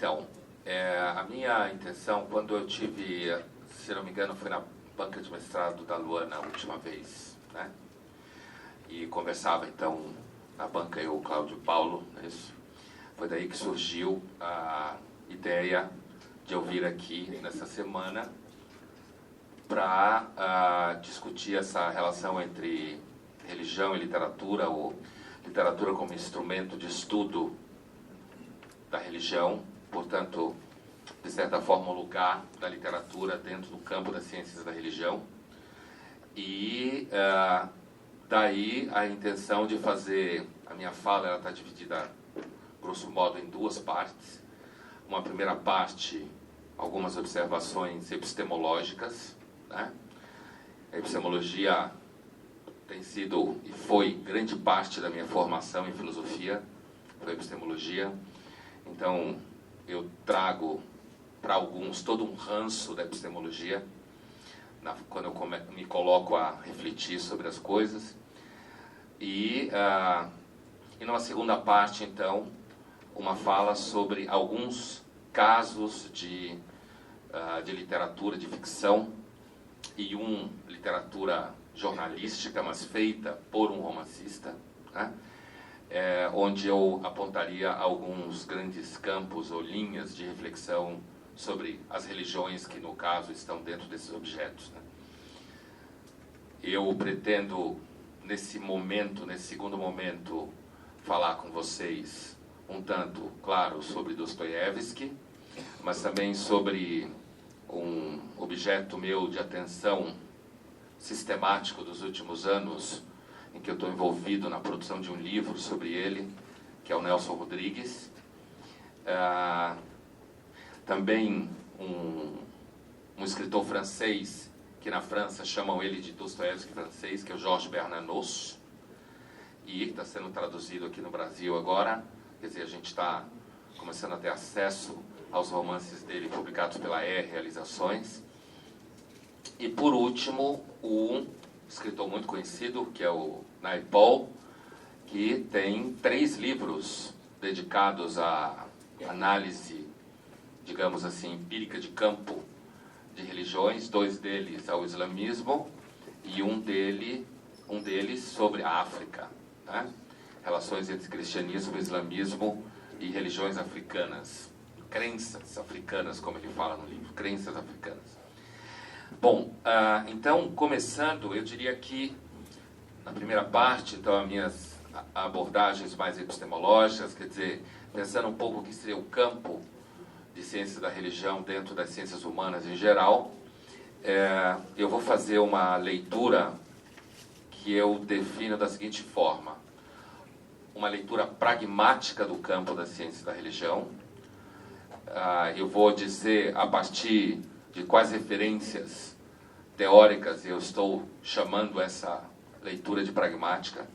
Então, a minha intenção, quando eu tive, se não me engano, foi na banca de mestrado da Luana a última vez, né? E conversava, então, na banca eu, o Cláudio Paulo, isso. Foi daí que surgiu a ideia de eu vir aqui nessa semana para discutir essa relação entre religião e literatura, ou literatura como instrumento de estudo da religião, portanto, de certa forma, o lugar da literatura dentro do campo das ciências da religião. E daí a intenção de fazer, a minha fala ela está dividida, grosso modo, em duas partes. Uma primeira parte, algumas observações epistemológicas, né? A epistemologia tem sido e foi grande parte da minha formação em filosofia, foi epistemologia. Então, eu trago para alguns todo um ranço da epistemologia, quando eu me coloco a refletir sobre as coisas. E numa segunda parte, então, uma fala sobre alguns casos de literatura, de ficção, e literatura jornalística, mas feita por um romancista, né? Onde eu apontaria alguns grandes campos ou linhas de reflexão sobre as religiões que, no caso, estão dentro desses objetos, né? Eu pretendo, nesse segundo momento, falar com vocês um tanto, claro, sobre Dostoiévski, mas também sobre um objeto meu de atenção sistemático dos últimos anos, em que eu estou envolvido na produção de um livro sobre ele, que é o Nelson Rodrigues. Também um escritor francês, que na França chamam ele de Dostoiévski francês, que é o Georges Bernanos, e está sendo traduzido aqui no Brasil agora. Quer dizer, a gente está começando a ter acesso aos romances dele publicados pela Realizações. E, por último, um escritor muito conhecido, que é o Naipaul, que tem 3 livros dedicados à análise, digamos assim, empírica de campo de religiões, 2 deles ao islamismo e um deles sobre a África, né? Relações entre cristianismo, islamismo e religiões africanas, crenças africanas, como ele fala no livro, crenças africanas. Bom, então, começando, eu diria que, na primeira parte, então, as minhas abordagens mais epistemológicas, quer dizer, pensando um pouco o que seria o campo de ciências da religião dentro das ciências humanas em geral, eu vou fazer uma leitura que eu defino da seguinte forma: uma leitura pragmática do campo das ciências da religião. Eu vou dizer a partir de quais referências teóricas eu estou chamando essa leitura de pragmática.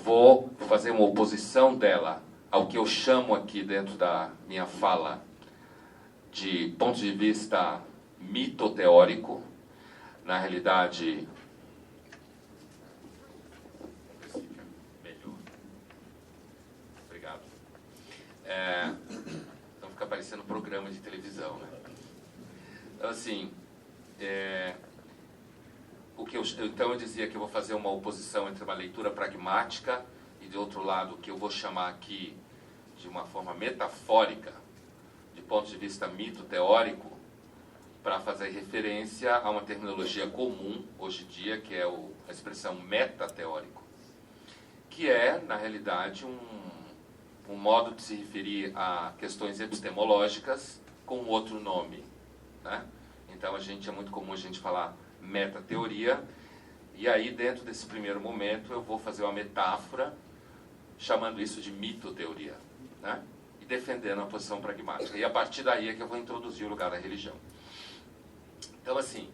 Vou fazer uma oposição dela ao que eu chamo aqui dentro da minha fala de ponto de vista mitoteórico. Na realidade, melhor. Obrigado. Então fica parecendo programa de televisão, né? Então, assim, então eu dizia que eu vou fazer uma oposição entre uma leitura pragmática e, de outro lado, o que eu vou chamar aqui de uma forma metafórica, de ponto de vista mito-teórico, para fazer referência a uma terminologia comum hoje em dia, que é a expressão metateórico, que é, na realidade, um modo de se referir a questões epistemológicas com outro nome, né? Então, é muito comum a gente falar metateoria, e aí, dentro desse primeiro momento, eu vou fazer uma metáfora chamando isso de mitoteoria, né? E defendendo a posição pragmática. E a partir daí é que eu vou introduzir o lugar da religião. Então, assim,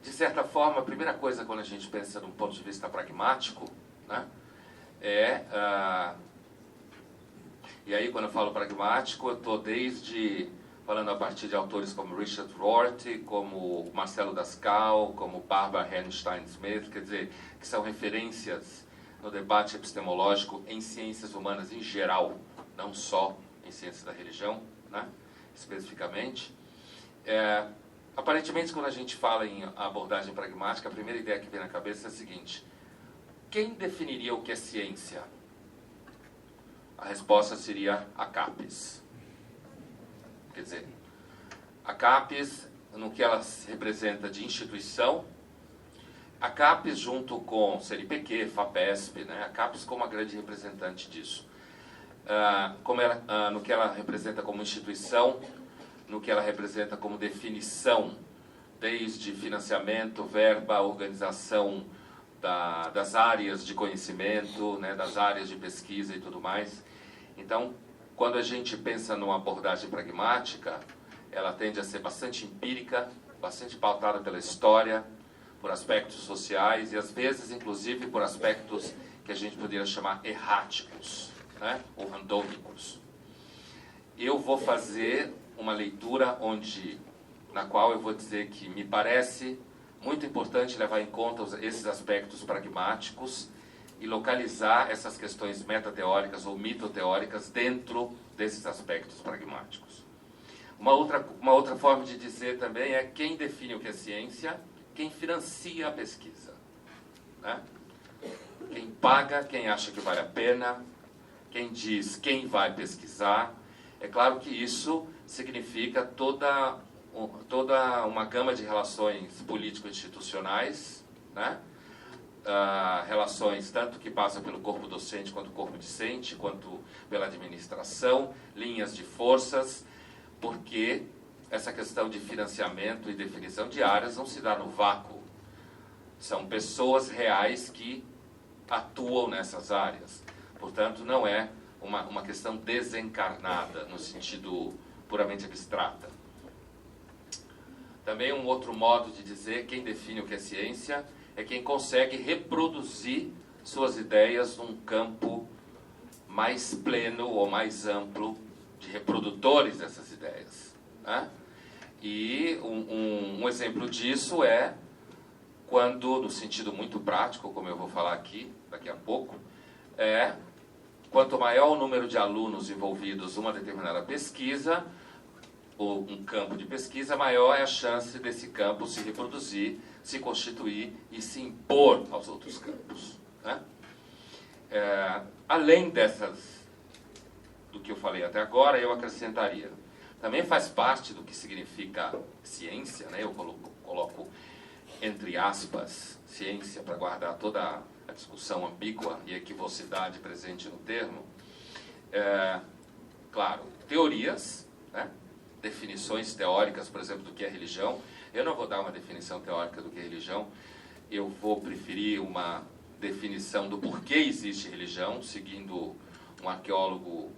de certa forma, a primeira coisa quando a gente pensa de um ponto de vista pragmático, né, e aí, quando eu falo pragmático, eu estou falando a partir de autores como Richard Rorty, como Marcelo Dascal, como Barbara Herrnstein Smith, quer dizer, que são referências no debate epistemológico em ciências humanas em geral, não só em ciência da religião, né, especificamente. Aparentemente, quando a gente fala em abordagem pragmática, a primeira ideia que vem na cabeça é a seguinte: quem definiria o que é ciência? A resposta seria a CAPES. Quer dizer, a CAPES, no que ela representa de instituição, a CAPES junto com CNPq, FAPESP, né, a CAPES como a grande representante disso. No que ela representa como instituição, no que ela representa como definição, desde financiamento, verba, organização das áreas de conhecimento, né, das áreas de pesquisa e tudo mais. Então, quando a gente pensa numa abordagem pragmática, ela tende a ser bastante empírica, bastante pautada pela história, por aspectos sociais e, às vezes, inclusive, por aspectos que a gente poderia chamar erráticos, né, ou randômicos. Eu vou fazer uma leitura na qual eu vou dizer que me parece muito importante levar em conta esses aspectos pragmáticos e localizar essas questões metateóricas ou mitoteóricas dentro desses aspectos pragmáticos. Uma outra forma de dizer também é quem define o que é ciência, quem financia a pesquisa, né? Quem paga, quem acha que vale a pena, quem diz quem vai pesquisar. É claro que isso significa toda uma gama de relações político-institucionais, né? Relações tanto que passam pelo corpo docente quanto corpo discente, quanto pela administração, linhas de forças, porque essa questão de financiamento e definição de áreas não se dá no vácuo. São pessoas reais que atuam nessas áreas. Portanto, não é uma questão desencarnada, no sentido puramente abstrata. Também um outro modo de dizer quem define o que é ciência é quem consegue reproduzir suas ideias num campo mais pleno ou mais amplo de reprodutores dessas ideias, né? E um exemplo disso é quando, no sentido muito prático, como eu vou falar aqui, daqui a pouco, quanto maior o número de alunos envolvidos numa determinada pesquisa, ou um campo de pesquisa, maior é a chance desse campo se reproduzir, se constituir e se impor aos outros campos, né? Além do que eu falei até agora, eu acrescentaria, também faz parte do que significa ciência, né? Eu coloco entre aspas ciência para guardar toda a discussão ambígua e equivocidade presente no termo. Claro, teorias, né? Definições teóricas, por exemplo, do que é religião. Eu não vou dar uma definição teórica do que é religião, eu vou preferir uma definição do porquê existe religião, seguindo um arqueólogo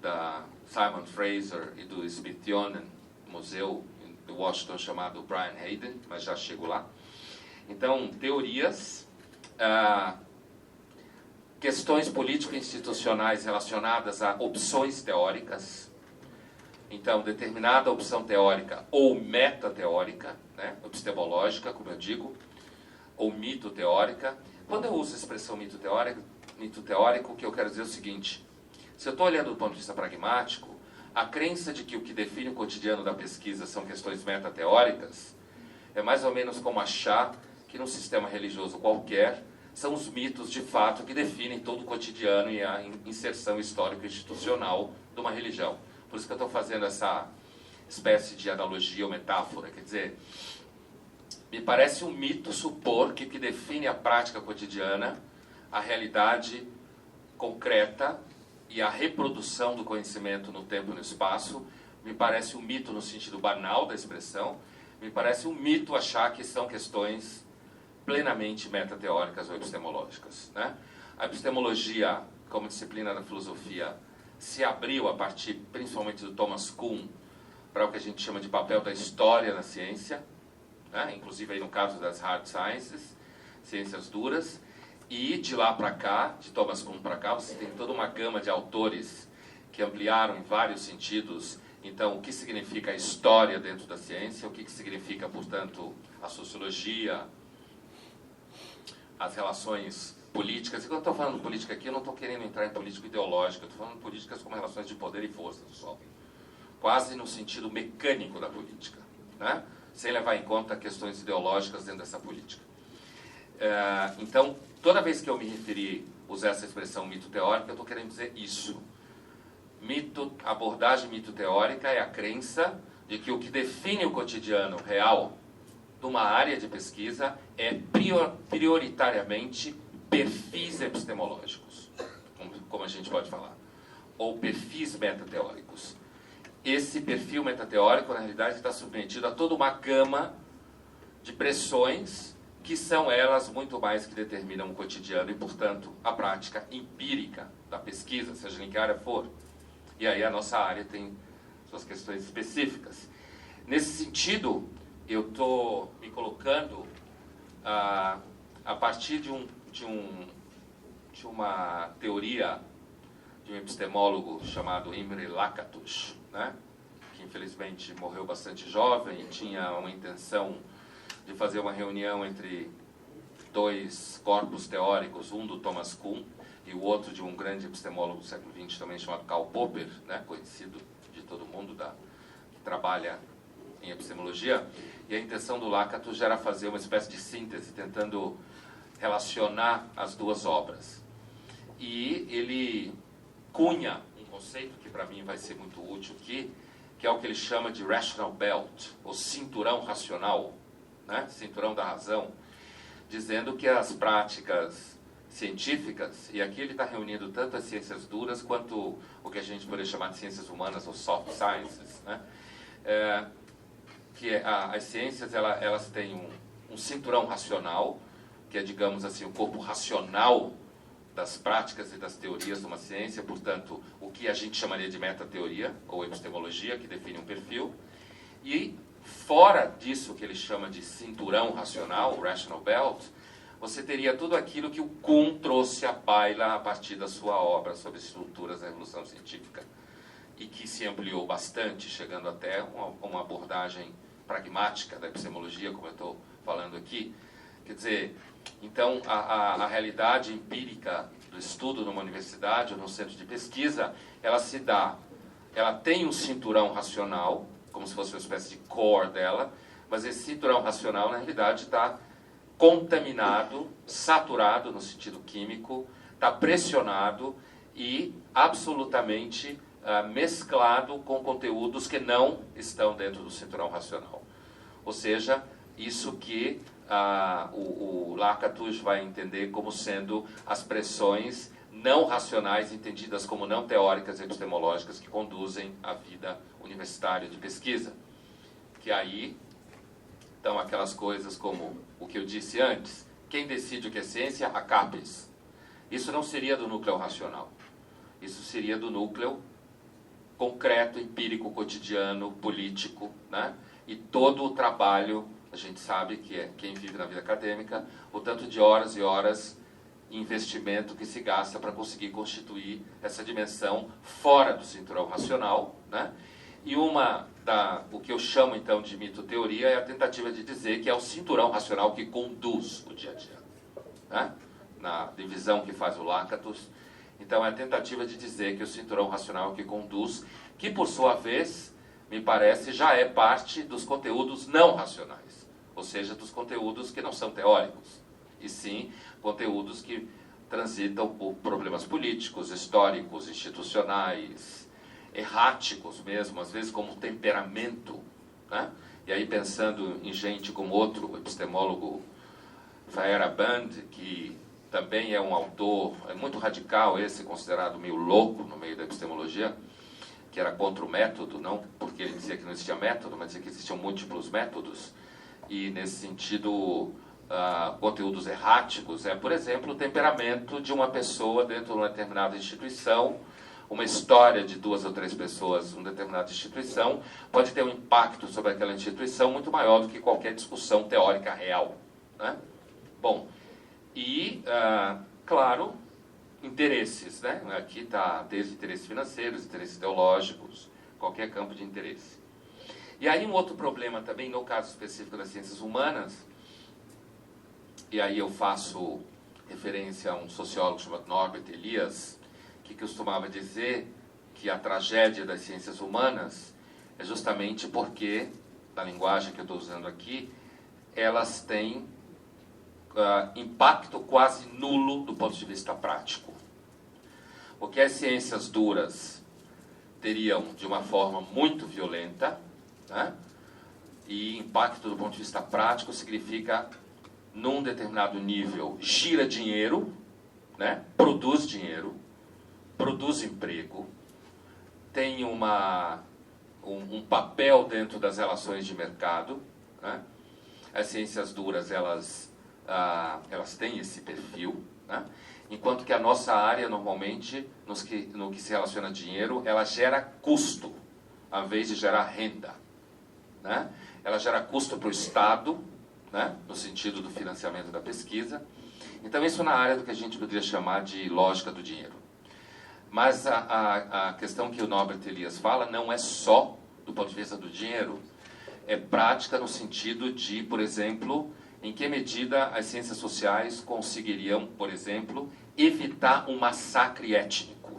da Simon Fraser e do Smithsonian Museu de Washington chamado Brian Hayden, mas já chego lá. Então, teorias, questões político-institucionais relacionadas a opções teóricas. Então, determinada opção teórica ou metateórica, né, epistemológica, como eu digo, ou mito-teórica. Quando eu uso a expressão mito-teórico, o que eu quero dizer é o seguinte: se eu estou olhando do ponto de vista pragmático, a crença de que o que define o cotidiano da pesquisa são questões metateóricas é mais ou menos como achar que num sistema religioso qualquer são os mitos de fato que definem todo o cotidiano e a inserção histórico-institucional de uma religião. Por isso que eu estou fazendo essa espécie de analogia ou metáfora. Quer dizer, me parece um mito supor que o que define a prática cotidiana, a realidade concreta e a reprodução do conhecimento no tempo e no espaço, me parece um mito no sentido banal da expressão, me parece um mito achar que são questões plenamente metateóricas ou epistemológicas, né? A epistemologia, como disciplina da filosofia, se abriu a partir, principalmente do Thomas Kuhn, para o que a gente chama de papel da história na ciência, né? Inclusive aí no caso das hard sciences, ciências duras, e de lá para cá, de Thomas Kuhn para cá, você tem toda uma gama de autores que ampliaram em vários sentidos, então, o que significa a história dentro da ciência, o que significa, portanto, a sociologia, as relações políticas. E quando eu estou falando política aqui, eu não estou querendo entrar em política ideológica, eu estou falando políticas como relações de poder e força, só. Quase no sentido mecânico da política, né? Sem levar em conta questões ideológicas dentro dessa política. Então, toda vez que eu me referi, usar essa expressão mito teórica, eu estou querendo dizer isso. Abordagem mito-teórica é a crença de que o que define o cotidiano real de uma área de pesquisa é prioritariamente perfis epistemológicos, como a gente pode falar, ou perfis metateóricos. Esse perfil metateórico, na realidade, está submetido a toda uma gama de pressões que são elas muito mais que determinam o cotidiano e, portanto, a prática empírica da pesquisa, seja em que área for. E aí a nossa área tem suas questões específicas. Nesse sentido, eu estou me colocando a partir de uma teoria de um epistemólogo chamado Imre Lakatos, né? Que infelizmente morreu bastante jovem e tinha uma intenção de fazer uma reunião entre dois corpos teóricos, um do Thomas Kuhn e o outro de um grande epistemólogo do século XX também chamado Karl Popper, né? Conhecido de todo mundo que trabalha em epistemologia. E a intenção do Lakatos era fazer uma espécie de síntese, tentando relacionar as duas obras. E ele cunha um conceito que para mim vai ser muito útil aqui, que é o que ele chama de rational belt, ou cinturão racional, né? Cinturão da razão, dizendo que as práticas científicas, e aqui ele está reunindo tanto as ciências duras quanto o que a gente poderia chamar de ciências humanas, ou soft sciences, né? Que as ciências elas têm um cinturão racional, que é, digamos assim, o corpo racional das práticas e das teorias de uma ciência, portanto, o que a gente chamaria de metateoria, ou epistemologia, que define um perfil. E, fora disso que ele chama de cinturão racional, o rational belt, você teria tudo aquilo que o Kuhn trouxe à baila a partir da sua obra sobre estruturas da evolução científica, e que se ampliou bastante, chegando até uma abordagem pragmática da epistemologia, como eu estou falando aqui. Quer dizer, então, a realidade empírica do estudo numa universidade ou num centro de pesquisa, ela tem um cinturão racional, como se fosse uma espécie de core dela, mas esse cinturão racional, na realidade, está contaminado, saturado no sentido químico, está pressionado e absolutamente mesclado com conteúdos que não estão dentro do cinturão racional. Ou seja, isso que o Lakatos vai entender como sendo as pressões não racionais, entendidas como não teóricas e epistemológicas, que conduzem a vida universitária de pesquisa. Que aí estão aquelas coisas como o que eu disse antes. Quem decide o que é ciência? A CAPES. Isso não seria do núcleo racional. Isso seria do núcleo concreto, empírico, cotidiano, político, né? E todo o trabalho, a gente sabe que é quem vive na vida acadêmica, o tanto de horas e horas de investimento que se gasta para conseguir constituir essa dimensão fora do cinturão racional, né? E o que eu chamo então de mitoteoria é a tentativa de dizer que é o cinturão racional que conduz o dia a dia, né? Na divisão que faz o Lakatos. Então é a tentativa de dizer que o cinturão racional que conduz, que por sua vez, me parece, já é parte dos conteúdos não racionais, ou seja, dos conteúdos que não são teóricos, e sim conteúdos que transitam por problemas políticos, históricos, institucionais, erráticos mesmo, às vezes como temperamento, né? E aí pensando em gente como outro epistemólogo, Feyerabend, que também é um autor, é muito radical esse, considerado meio louco no meio da epistemologia, que era contra o método, não porque ele dizia que não existia método, mas dizia que existiam múltiplos métodos, e nesse sentido, conteúdos erráticos é, por exemplo, o temperamento de uma pessoa dentro de uma determinada instituição. Uma história de 2 ou 3 pessoas em uma determinada instituição pode ter um impacto sobre aquela instituição muito maior do que qualquer discussão teórica real, né? Bom, e, claro, interesses, né? Aqui está desde interesses financeiros, interesses ideológicos, qualquer campo de interesse. E aí um outro problema também, no caso específico das ciências humanas, e aí eu faço referência a um sociólogo chamado Norbert Elias, que costumava dizer que a tragédia das ciências humanas é justamente porque, na linguagem que eu estou usando aqui, elas têm impacto quase nulo do ponto de vista prático. O que as ciências duras teriam de uma forma muito violenta, né? E impacto do ponto de vista prático significa, num determinado nível, gira dinheiro, né? Produz dinheiro, produz emprego, tem um papel dentro das relações de mercado, né? As ciências duras, elas têm esse perfil, né? Enquanto que a nossa área, normalmente, no que se relaciona a dinheiro, ela gera custo, ao invés de gerar renda, né? Ela gera custo para o Estado, né? No sentido do financiamento da pesquisa. Então, isso na área do que a gente poderia chamar de lógica do dinheiro. Mas a questão que o Norbert Elias fala não é só do ponto de vista do dinheiro, é prática no sentido de, por exemplo, em que medida as ciências sociais conseguiriam, por exemplo, evitar um massacre étnico.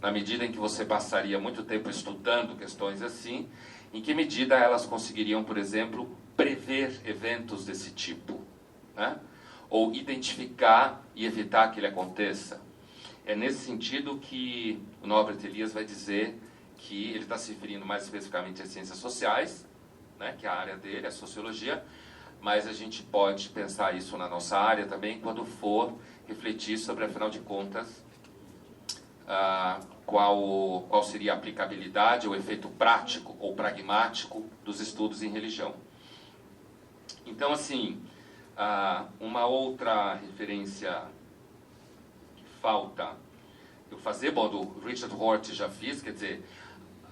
Na medida em que você passaria muito tempo estudando questões assim, em que medida elas conseguiriam, por exemplo, prever eventos desse tipo, né? Ou identificar e evitar que ele aconteça. É nesse sentido que o Norbert Elias vai dizer que ele está se referindo mais especificamente às ciências sociais, né, que é a área dele, a sociologia, mas a gente pode pensar isso na nossa área também quando for refletir sobre, afinal de contas, qual seria a aplicabilidade, o efeito prático ou pragmático dos estudos em religião. Então, assim, uma outra referência que falta eu fazer, bom, do Richard Hort já fiz, quer dizer,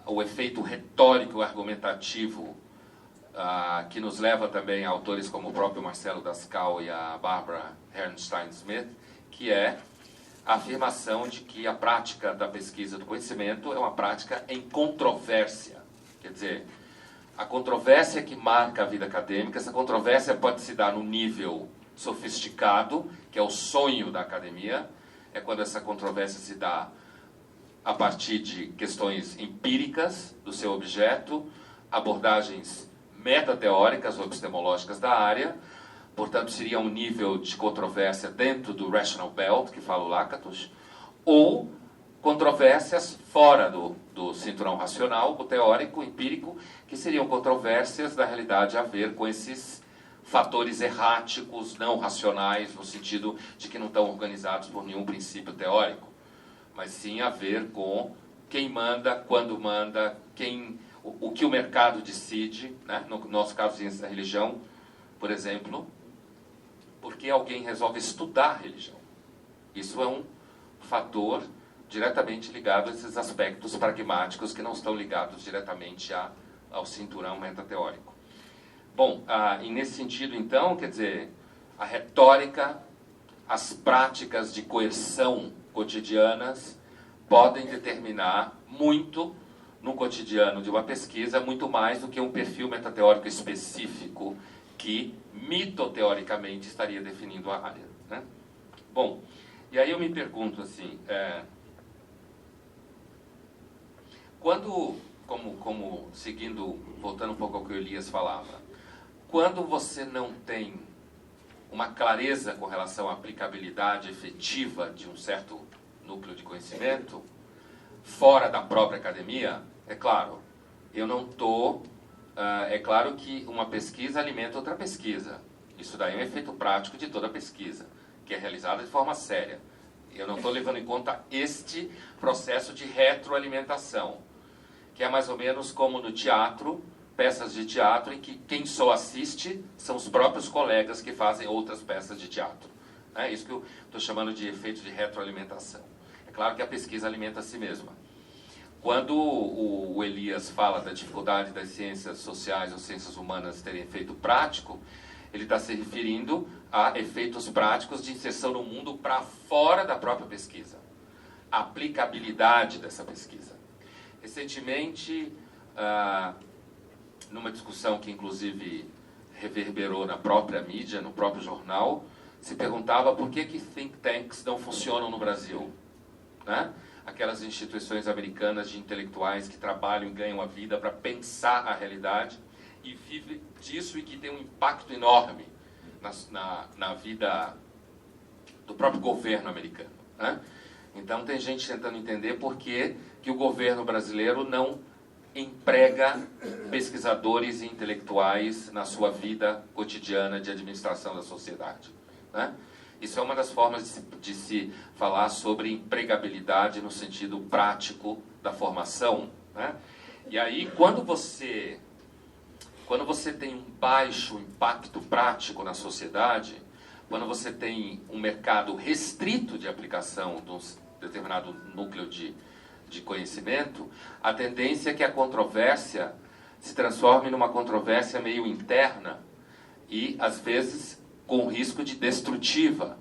o efeito retórico argumentativo que nos leva também a autores como o próprio Marcelo Dascal e a Barbara Herrnstein-Smith, que é a afirmação de que a prática da pesquisa do conhecimento é uma prática em controvérsia. Quer dizer, a controvérsia que marca a vida acadêmica, essa controvérsia pode se dar no nível sofisticado, que é o sonho da academia, é quando essa controvérsia se dá a partir de questões empíricas do seu objeto, abordagens metateóricas ou epistemológicas da área, portanto seria um nível de controvérsia dentro do rational belt, que fala o Lakatos, ou controvérsias fora do cinturão racional, o teórico, empírico, que seriam controvérsias da realidade a ver com esses fatores erráticos, não racionais, no sentido de que não estão organizados por nenhum princípio teórico, mas sim a ver com quem manda, quando manda, o que o mercado decide, né? No nosso caso, ciência da religião, por exemplo, porque alguém resolve estudar a religião. Isso é um fator diretamente ligado a esses aspectos pragmáticos que não estão ligados diretamente ao cinturão metateórico. Bom, e nesse sentido, então, quer dizer, a retórica, as práticas de coerção cotidianas podem determinar muito no cotidiano de uma pesquisa, muito mais do que um perfil metateórico específico que mitoteoricamente estaria definindo a área, né? Bom, e aí eu me pergunto assim, quando, seguindo, voltando um pouco ao que o Elias falava, quando você não tem uma clareza com relação à aplicabilidade efetiva de um certo núcleo de conhecimento, fora da própria academia, é claro, eu não estou... é claro que uma pesquisa alimenta outra pesquisa. Isso daí é um efeito prático de toda pesquisa, que é realizada de forma séria. Eu não estou levando em conta este processo de retroalimentação, que é mais ou menos como no teatro, peças de teatro em que quem só assiste são os próprios colegas que fazem outras peças de teatro. É isso que eu estou chamando de efeito de retroalimentação. É claro que a pesquisa alimenta a si mesma. Quando o Elias fala da dificuldade das ciências sociais ou ciências humanas terem efeito prático, ele está se referindo a efeitos práticos de inserção no mundo para fora da própria pesquisa. A aplicabilidade dessa pesquisa. Recentemente, numa discussão que inclusive reverberou na própria mídia, no próprio jornal, se perguntava por que think tanks não funcionam no Brasil, né? Aquelas instituições americanas de intelectuais que trabalham e ganham a vida para pensar a realidade e vivem disso e que tem um impacto enorme na vida do próprio governo americano, né? Então tem gente tentando entender por que o governo brasileiro não emprega pesquisadores e intelectuais na sua vida cotidiana de administração da sociedade, né? Isso é uma das formas de se falar sobre empregabilidade no sentido prático da formação, né? E aí, quando você tem um baixo impacto prático na sociedade, quando você tem um mercado restrito de aplicação de um determinado núcleo de conhecimento, a tendência é que a controvérsia se transforme numa controvérsia meio interna e, às vezes, com risco de destrutiva,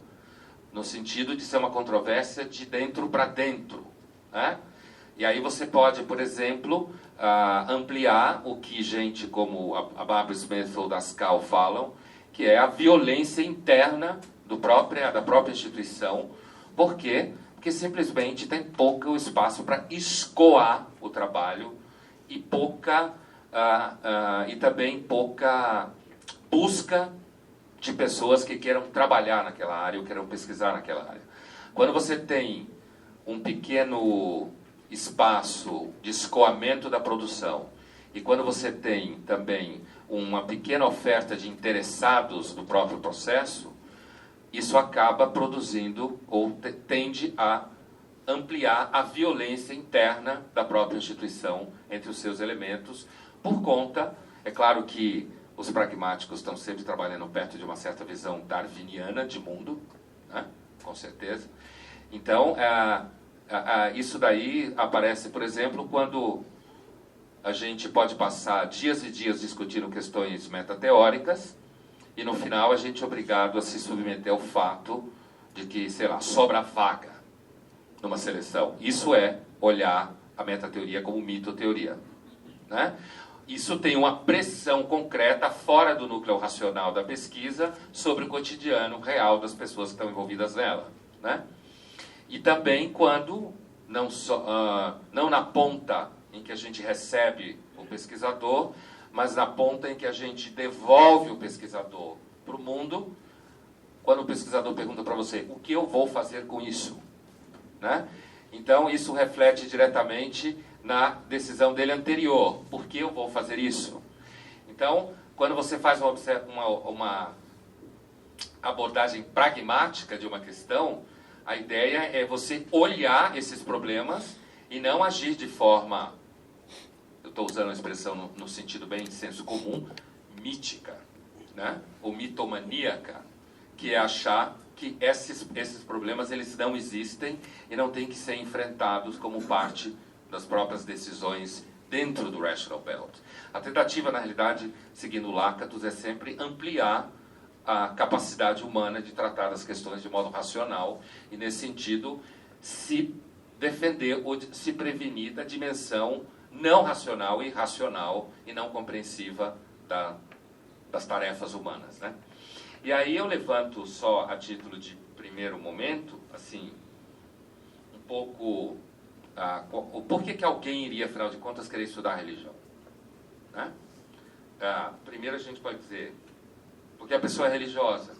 no sentido de ser uma controvérsia de dentro para dentro, né? E aí você pode, por exemplo, ampliar o que gente como a Barbara Smith ou Dascal falam, que é a violência interna da própria instituição. Por quê? Porque simplesmente tem pouco espaço para escoar o trabalho e também pouca busca de pessoas que queiram trabalhar naquela área ou queiram pesquisar naquela área. Quando você tem um pequeno espaço de escoamento da produção e quando você tem também uma pequena oferta de interessados do próprio processo, isso acaba produzindo ou tende a ampliar a violência interna da própria instituição entre os seus elementos, por conta, é claro que os pragmáticos estão sempre trabalhando perto de uma certa visão darwiniana de mundo, né? Com certeza. Então, isso daí aparece, por exemplo, quando a gente pode passar dias e dias discutindo questões metateóricas e no final a gente é obrigado a se submeter ao fato de que, sei lá, sobra vaga numa seleção. Isso é olhar a metateoria como mitoteoria, né? Isso tem uma pressão concreta fora do núcleo racional da pesquisa sobre o cotidiano real das pessoas que estão envolvidas nela, né? E também quando, não na ponta em que a gente recebe o pesquisador, mas na ponta em que a gente devolve o pesquisador para o mundo, quando o pesquisador pergunta para você, o que eu vou fazer com isso? Né? Então, isso reflete diretamente na decisão dele anterior. Por que eu vou fazer isso? Então, quando você faz uma abordagem pragmática de uma questão, a ideia é você olhar esses problemas e não agir de forma, eu estou usando a expressão no sentido bem de senso comum, mítica, né? Ou mitomaníaca, que é achar que esses problemas eles não existem e não têm que ser enfrentados como parte das próprias decisões dentro do Rational Belt. A tentativa, na realidade, seguindo Lakatos, é sempre ampliar a capacidade humana de tratar as questões de modo racional e, nesse sentido, se defender ou se prevenir da dimensão não racional, irracional e não compreensiva das tarefas humanas, né? E aí eu levanto só a título de primeiro momento, assim, um pouco o porquê que alguém iria, afinal de contas, querer estudar religião, né? Primeiro a gente pode dizer, porque a pessoa é religiosa.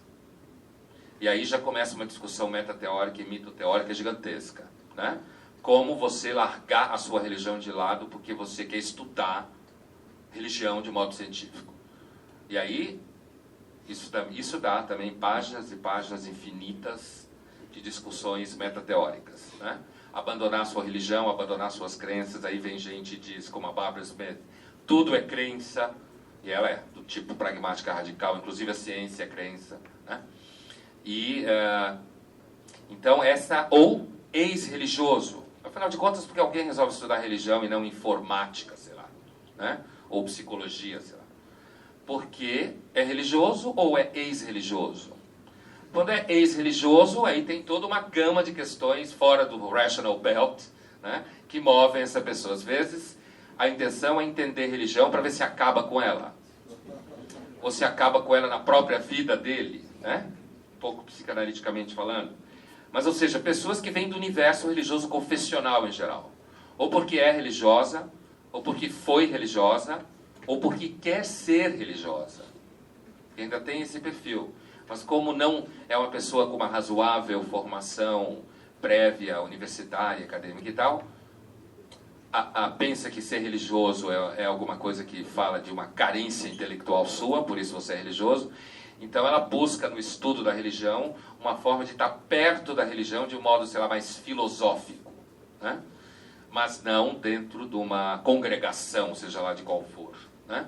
E aí já começa uma discussão metateórica e mitoteórica gigantesca, né? Como você largar a sua religião de lado porque você quer estudar religião de modo científico. E aí, isso dá também páginas e páginas infinitas de discussões metateóricas, né? Abandonar sua religião, abandonar suas crenças, aí vem gente e diz, como a Barbara Smith, tudo é crença, e ela é do tipo pragmática radical, inclusive a ciência é crença, né? E, então, ou ex-religioso, afinal de contas, porque alguém resolve estudar religião e não informática, sei lá, né? Ou psicologia, sei lá. Porque é religioso ou é ex-religioso? Quando é ex-religioso, aí tem toda uma gama de questões fora do Rational Belt, né, que movem essa pessoa. Às vezes, a intenção é entender religião para ver se acaba com ela. Ou se acaba com ela na própria vida dele, né? pouco psicanaliticamente falando. Mas, ou seja, pessoas que vêm do universo religioso confessional em geral. Ou porque é religiosa, ou porque foi religiosa, ou porque quer ser religiosa. E ainda tem esse perfil. Mas como não é uma pessoa com uma razoável formação prévia, universitária, acadêmica e tal, pensa que ser religioso é alguma coisa que fala de uma carência intelectual sua, por isso você é religioso. Então ela busca no estudo da religião uma forma de estar perto da religião de um modo, sei lá, mais filosófico, né? Mas não dentro de uma congregação, seja lá de qual for, né?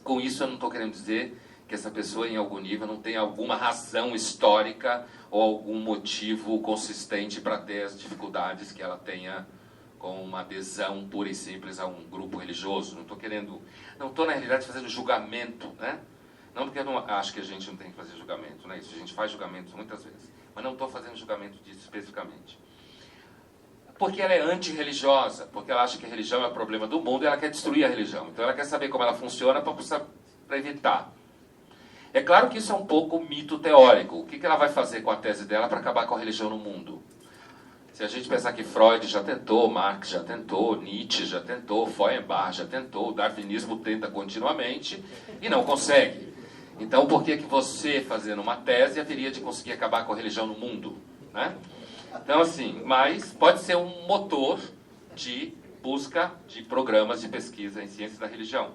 Com isso eu não estou querendo dizer que essa pessoa em algum nível não tem alguma razão histórica ou algum motivo consistente para ter as dificuldades que ela tenha com uma adesão pura e simples a um grupo religioso. Não estou na realidade fazendo julgamento, né? Não porque eu não acho que a gente não tem que fazer julgamento, né? Isso a gente faz julgamentos muitas vezes, mas não estou fazendo julgamento disso especificamente. Porque ela é antirreligiosa, porque ela acha que a religião é o problema do mundo e ela quer destruir a religião. Então ela quer saber como ela funciona para evitar. É claro que isso é um pouco mito teórico. O que ela vai fazer com a tese dela para acabar com a religião no mundo? Se a gente pensar que Freud já tentou, Marx já tentou, Nietzsche já tentou, Feuerbach já tentou, o darwinismo tenta continuamente e não consegue. Então por que você, fazendo uma tese, haveria de conseguir acabar com a religião no mundo, né? Então, assim, mas pode ser um motor de busca de programas de pesquisa em ciências da religião.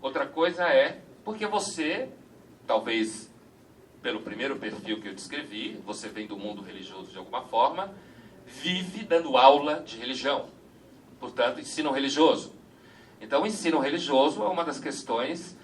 Outra coisa é porque você, talvez pelo primeiro perfil que eu descrevi, você vem do mundo religioso de alguma forma, vive dando aula de religião. Portanto, ensino religioso. Então, o ensino religioso é uma das questões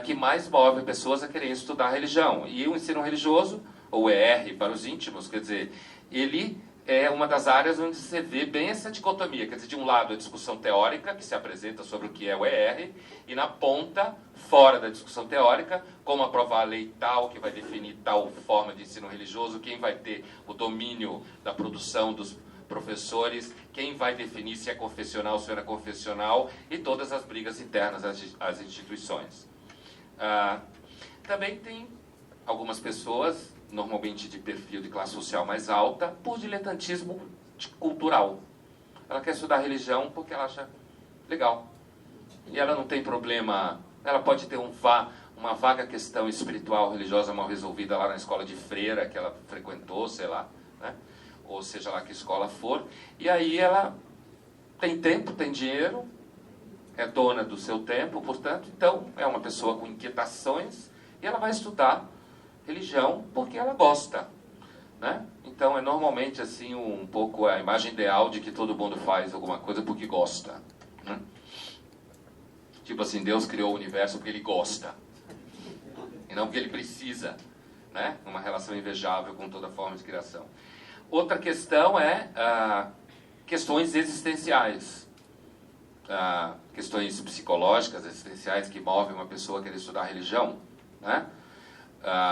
que mais move pessoas a querer estudar religião. E o ensino religioso, ou ER para os íntimos, quer dizer, ele é uma das áreas onde você vê bem essa dicotomia. Quer dizer, de um lado a discussão teórica, que se apresenta sobre o que é o ER, e na ponta, fora da discussão teórica, como aprovar a lei tal, que vai definir tal forma de ensino religioso, quem vai ter o domínio da produção dos professores, quem vai definir se é confessional, se não é confessional, e todas as brigas internas às instituições. Também tem algumas pessoas, normalmente de perfil de classe social mais alta, por diletantismo cultural. Ela quer estudar religião porque ela acha legal. E ela não tem problema, ela pode ter uma vaga questão espiritual, religiosa mal resolvida lá na escola de freira que ela frequentou, sei lá, né? Ou seja lá que escola for, e aí ela tem tempo, tem dinheiro, é dona do seu tempo, portanto, então é uma pessoa com inquietações e ela vai estudar religião porque ela gosta, né? Então é normalmente assim um pouco a imagem ideal de que todo mundo faz alguma coisa porque gosta, né? Tipo assim, Deus criou o universo porque ele gosta e não porque ele precisa, né? Uma relação invejável com toda forma de criação. Outra questão é questões existenciais, questões psicológicas existenciais que movem uma pessoa a querer estudar religião, né?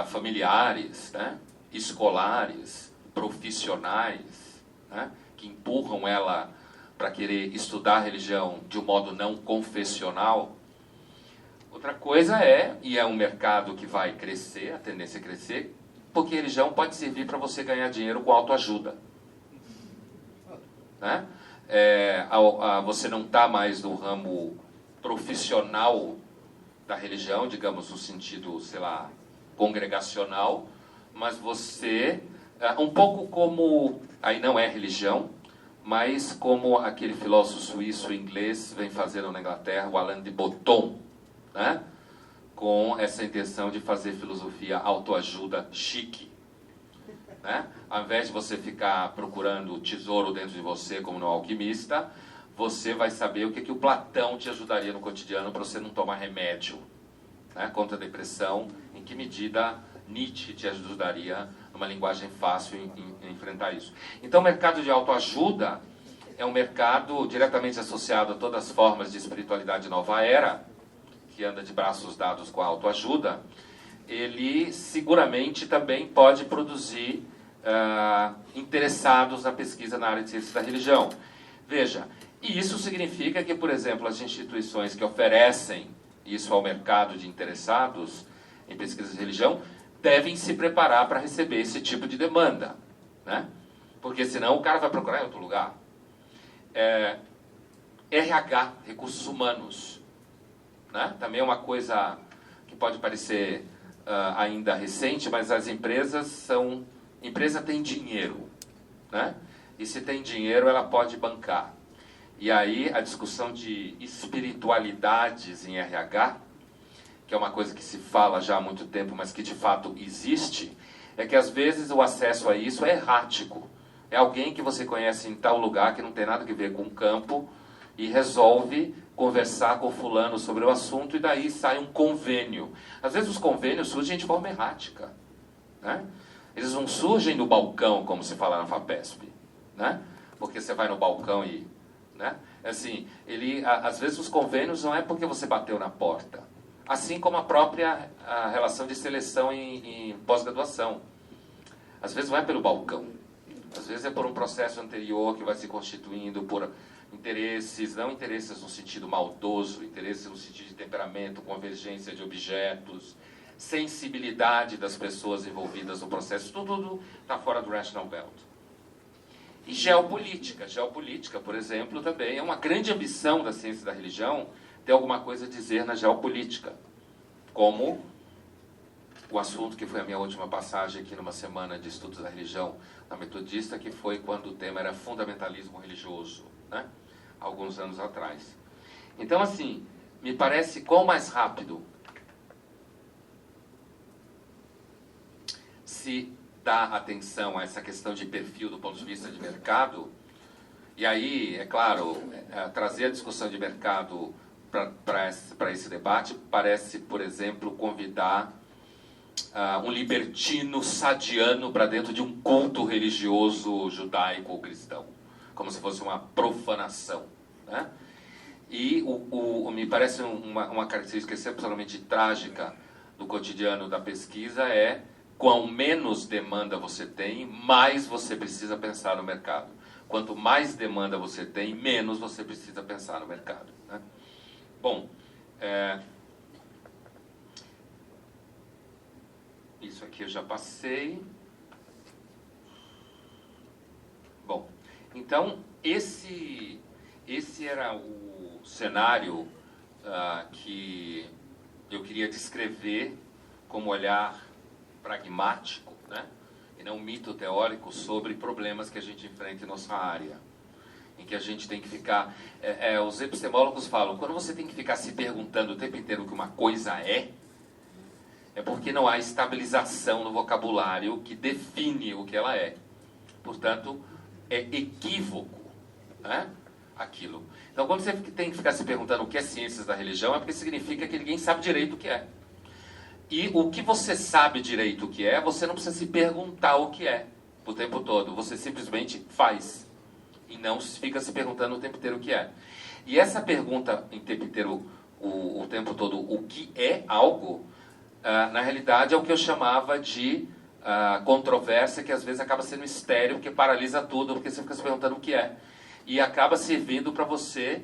Familiares, né? Escolares, profissionais, né? Que empurram ela para querer estudar religião de um modo não confessional. Outra coisa e é um mercado que vai crescer, a tendência é crescer, porque religião pode servir para você ganhar dinheiro com autoajuda, né? Você não está mais no ramo profissional da religião, digamos no sentido, sei lá, congregacional, mas você, um pouco como, aí não é religião, mas como aquele filósofo suíço inglês vem fazendo na Inglaterra, o Alain de Botton, né? Com essa intenção de fazer filosofia autoajuda chique, né? Ao invés de você ficar procurando o tesouro dentro de você como no Alquimista, você vai saber o que o Platão te ajudaria no cotidiano para você não tomar remédio, né, contra a depressão, em que medida Nietzsche te ajudaria numa linguagem fácil em enfrentar isso. Então o mercado de autoajuda é um mercado diretamente associado a todas as formas de espiritualidade nova era, que anda de braços dados com a autoajuda. Ele seguramente também pode produzir interessados na pesquisa na área de ciências da religião. Veja, e isso significa que, por exemplo, as instituições que oferecem isso ao mercado de interessados em pesquisas de religião devem se preparar para receber esse tipo de demanda, né? Porque senão o cara vai procurar em outro lugar. RH, recursos humanos, né? Também é uma coisa que pode parecer ainda recente, mas as empresas são... Empresa tem dinheiro, né? E se tem dinheiro, ela pode bancar. E aí a discussão de espiritualidades em RH, que é uma coisa que se fala já há muito tempo, mas que de fato existe, é que às vezes o acesso a isso é errático. É alguém que você conhece em tal lugar que não tem nada a ver com o campo e resolve conversar com fulano sobre o assunto e daí sai um convênio. Às vezes os convênios surgem de forma errática, né? Eles não surgem no balcão, como se fala na FAPESP, né? Porque você vai no balcão e... né? Assim, às vezes os convênios não é porque você bateu na porta. Assim como a relação de seleção em pós-graduação. Às vezes não é pelo balcão. Às vezes é por um processo anterior que vai se constituindo por interesses, não interesses no sentido maldoso, interesses no sentido de temperamento, convergência de objetos, sensibilidade das pessoas envolvidas no processo. Tudo está fora do Rational Belt. E geopolítica. Geopolítica, por exemplo, também é uma grande ambição da ciência da religião ter alguma coisa a dizer na geopolítica. Como o assunto que foi a minha última passagem aqui numa semana de estudos da religião na Metodista, que foi quando o tema era fundamentalismo religioso, né? Alguns anos atrás. Então, assim, me parece quão mais rápido se dá atenção a essa questão de perfil do ponto de vista de mercado, e aí, é claro, trazer a discussão de mercado para esse debate parece, por exemplo, convidar um libertino sadiano para dentro de um culto religioso judaico ou cristão, como se fosse uma profanação, né? E me parece uma característica excepcionalmente trágica do cotidiano da pesquisa é quanto menos demanda você tem, mais você precisa pensar no mercado. Quanto mais demanda você tem, menos você precisa pensar no mercado, né? Bom, isso aqui eu já passei. Bom, então esse era o cenário que eu queria descrever como olhar pragmático, né? E não mito teórico sobre problemas que a gente enfrenta em nossa área, em que a gente tem que ficar... os epistemólogos falam, quando você tem que ficar se perguntando o tempo inteiro o que uma coisa é porque não há estabilização no vocabulário que define o que ela é. Portanto, é equívoco, né, aquilo. Então, quando você tem que ficar se perguntando o que é ciências da religião, é porque significa que ninguém sabe direito o que é. E o que você sabe direito o que é, você não precisa se perguntar o que é o tempo todo. Você simplesmente faz. E não fica se perguntando o tempo inteiro o que é. E essa pergunta em tempo inteiro, o tempo todo, o que é algo, na realidade é o que eu chamava de controvérsia, que às vezes acaba sendo estéril, porque paralisa tudo, porque você fica se perguntando o que é. E acaba servindo para você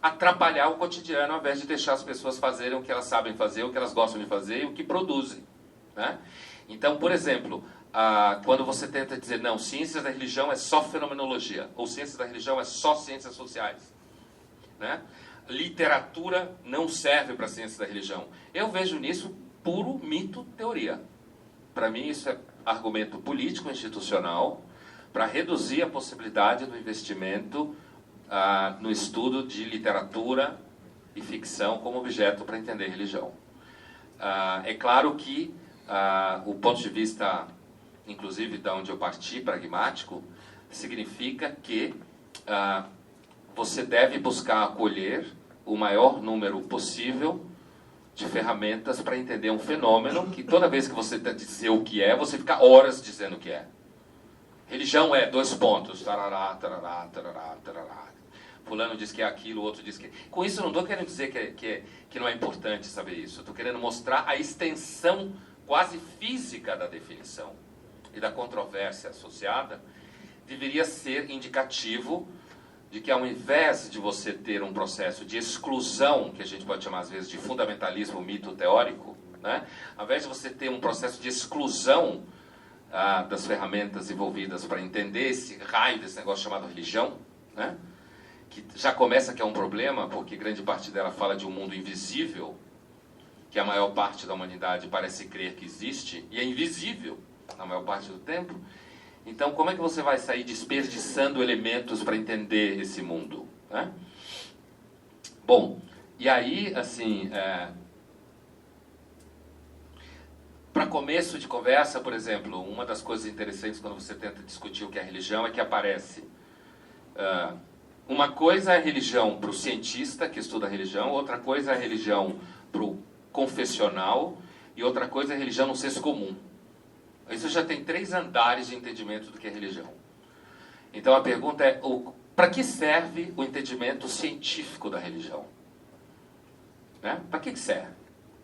atrapalhar o cotidiano, ao invés de deixar as pessoas fazerem o que elas sabem fazer, o que elas gostam de fazer e o que produzem, né? Então, por exemplo, quando você tenta dizer, não, ciências da religião é só fenomenologia, ou ciências da religião é só ciências sociais, né? Literatura não serve para ciências da religião. Eu vejo nisso puro mito teoria. Para mim isso é argumento político institucional para reduzir a possibilidade do investimento no estudo de literatura e ficção como objeto para entender religião. É claro que o ponto de vista, inclusive, de onde eu parti, pragmático, significa que você deve buscar acolher o maior número possível de ferramentas para entender um fenômeno que toda vez que você dizer o que é, você fica horas dizendo o que é. Religião é 2 pontos. Tarará, tarará, tarará, tarará. Fulano diz que é aquilo, o outro diz que... Com isso eu não estou querendo dizer que não é importante saber isso. Eu estou querendo mostrar a extensão quase física da definição e da controvérsia associada. Deveria ser indicativo de que ao invés de você ter um processo de exclusão, que a gente pode chamar às vezes de fundamentalismo mito teórico, né? Ao invés de você ter um processo de exclusão das ferramentas envolvidas para entender esse raio desse negócio chamado religião, né? Que já começa que é um problema, porque grande parte dela fala de um mundo invisível, que a maior parte da humanidade parece crer que existe, e é invisível na maior parte do tempo. Então, como é que você vai sair desperdiçando elementos para entender esse mundo, né? Bom, e aí, assim, para começo de conversa, por exemplo, uma das coisas interessantes quando você tenta discutir o que é religião é que aparece uma coisa é religião para o cientista que estuda a religião, outra coisa é religião para o confessional e outra coisa é religião no senso comum. Isso já tem 3 andares de entendimento do que é religião. Então a pergunta é, para que serve o entendimento científico da religião? Né? Para que serve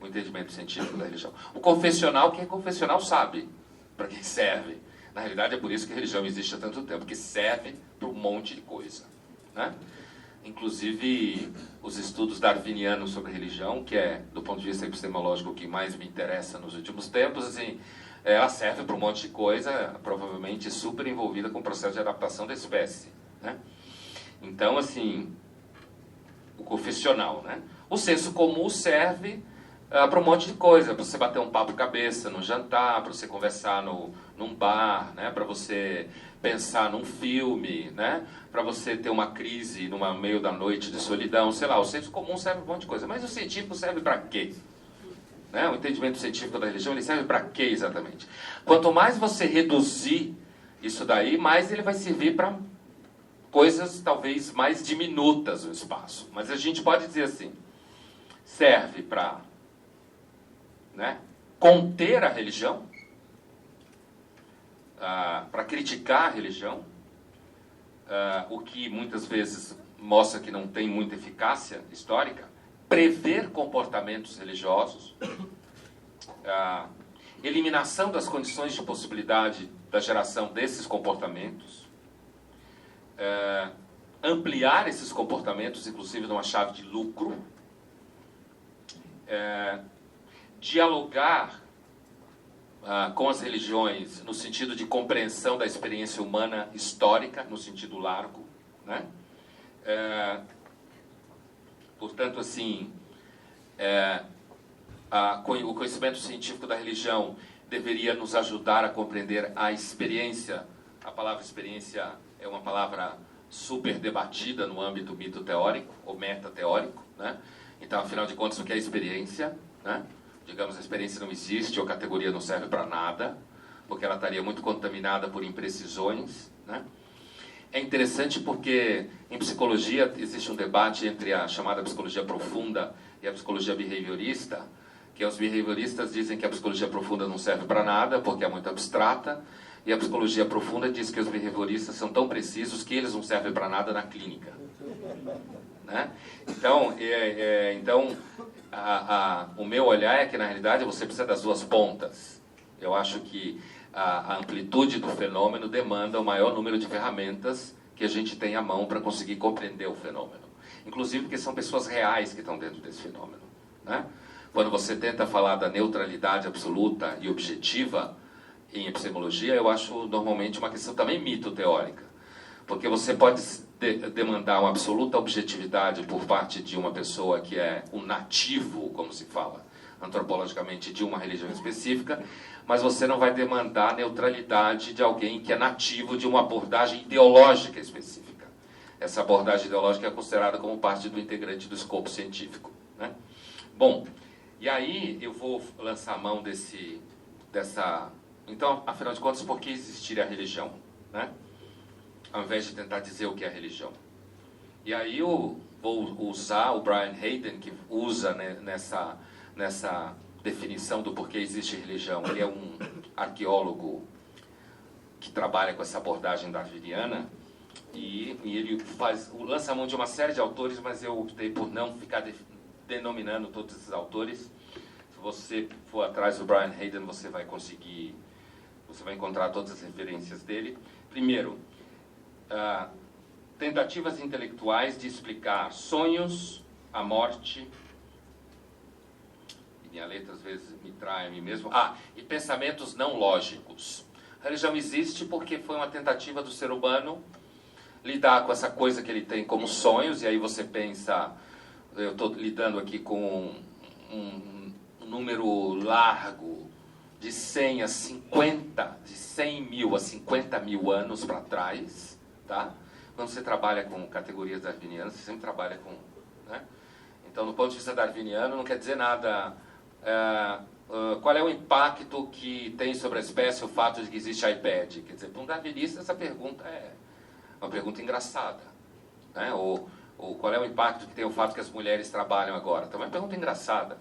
o entendimento científico da religião? O confessional, quem é confessional sabe para que serve. Na realidade é por isso que a religião existe há tanto tempo, que serve para um monte de coisa, né? Inclusive os estudos darwinianos sobre religião, que é, do ponto de vista epistemológico, o que mais me interessa nos últimos tempos, assim, ela serve para um monte de coisa, provavelmente super envolvida com o processo de adaptação da espécie, né? Então, assim, o confessional, né? O senso comum serve para um monte de coisa, para você bater um papo cabeça no jantar, para você conversar num bar, né? Para você pensar num filme, né? Para você ter uma crise no meio da noite de solidão, sei lá, o senso comum serve para um monte de coisa, mas o científico serve para quê? Né? O entendimento científico da religião, ele serve para quê exatamente? Quanto mais você reduzir isso daí, mais ele vai servir para coisas talvez mais diminutas no espaço. Mas a gente pode dizer assim, serve para, né, conter a religião, para criticar a religião, o que muitas vezes mostra que não tem muita eficácia histórica, prever comportamentos religiosos, eliminação das condições de possibilidade da geração desses comportamentos, ampliar esses comportamentos, inclusive numa chave de lucro, dialogar com as religiões no sentido de compreensão da experiência humana histórica, no sentido largo, né? Portanto, assim, o conhecimento científico da religião deveria nos ajudar a compreender a experiência. A palavra experiência é uma palavra super debatida no âmbito mito-teórico ou meta-teórico, né? Então, afinal de contas, o que é experiência, né? Digamos, a experiência não existe, ou a categoria não serve para nada, porque ela estaria muito contaminada por imprecisões, né? É interessante porque em psicologia existe um debate entre a chamada psicologia profunda e a psicologia behaviorista, que os behavioristas dizem que a psicologia profunda não serve para nada, porque é muito abstrata, e a psicologia profunda diz que os behavioristas são tão precisos que eles não servem para nada na clínica, né? Então, o meu olhar é que, na realidade, você precisa das duas pontas. Eu acho que a amplitude do fenômeno demanda o maior número de ferramentas que a gente tem à mão para conseguir compreender o fenômeno. Inclusive porque são pessoas reais que estão dentro desse fenômeno, né? Quando você tenta falar da neutralidade absoluta e objetiva em epistemologia, eu acho normalmente uma questão também mito-teórica. Porque você pode demandar uma absoluta objetividade por parte de uma pessoa que é um nativo, como se fala antropologicamente, de uma religião específica, mas você não vai demandar neutralidade de alguém que é nativo de uma abordagem ideológica específica. Essa abordagem ideológica é considerada como parte do integrante do escopo científico, né? Bom, e aí eu vou lançar a mão dessa... Então, afinal de contas, por que existir a religião, né? Ao invés de tentar dizer o que é religião. E aí eu vou usar o Brian Hayden, que usa, né, nessa definição do porquê existe religião. Ele é um arqueólogo que trabalha com essa abordagem darwiniana, e ele lança a mão de uma série de autores, mas eu optei por não ficar denominando todos esses autores. Se você for atrás do Brian Hayden, você vai encontrar todas as referências dele. Primeiro, tentativas intelectuais de explicar sonhos, a morte e minha letra às vezes me trai a mim mesmo. E pensamentos não lógicos. A religião existe porque foi uma tentativa do ser humano lidar com essa coisa que ele tem como sonhos, e aí você pensa, eu estou lidando aqui com um número largo de 100 a 50, de 100 mil a 50 mil anos para trás, tá? Quando você trabalha com categorias darwinianas, você sempre trabalha com... Né? Então, do ponto de vista darwiniano, não quer dizer nada... qual é o impacto que tem sobre a espécie o fato de que existe iPad? Quer dizer, para um darwinista, essa pergunta é uma pergunta engraçada. Né? Ou qual é o impacto que tem o fato que as mulheres trabalham agora? Então, é uma pergunta engraçada.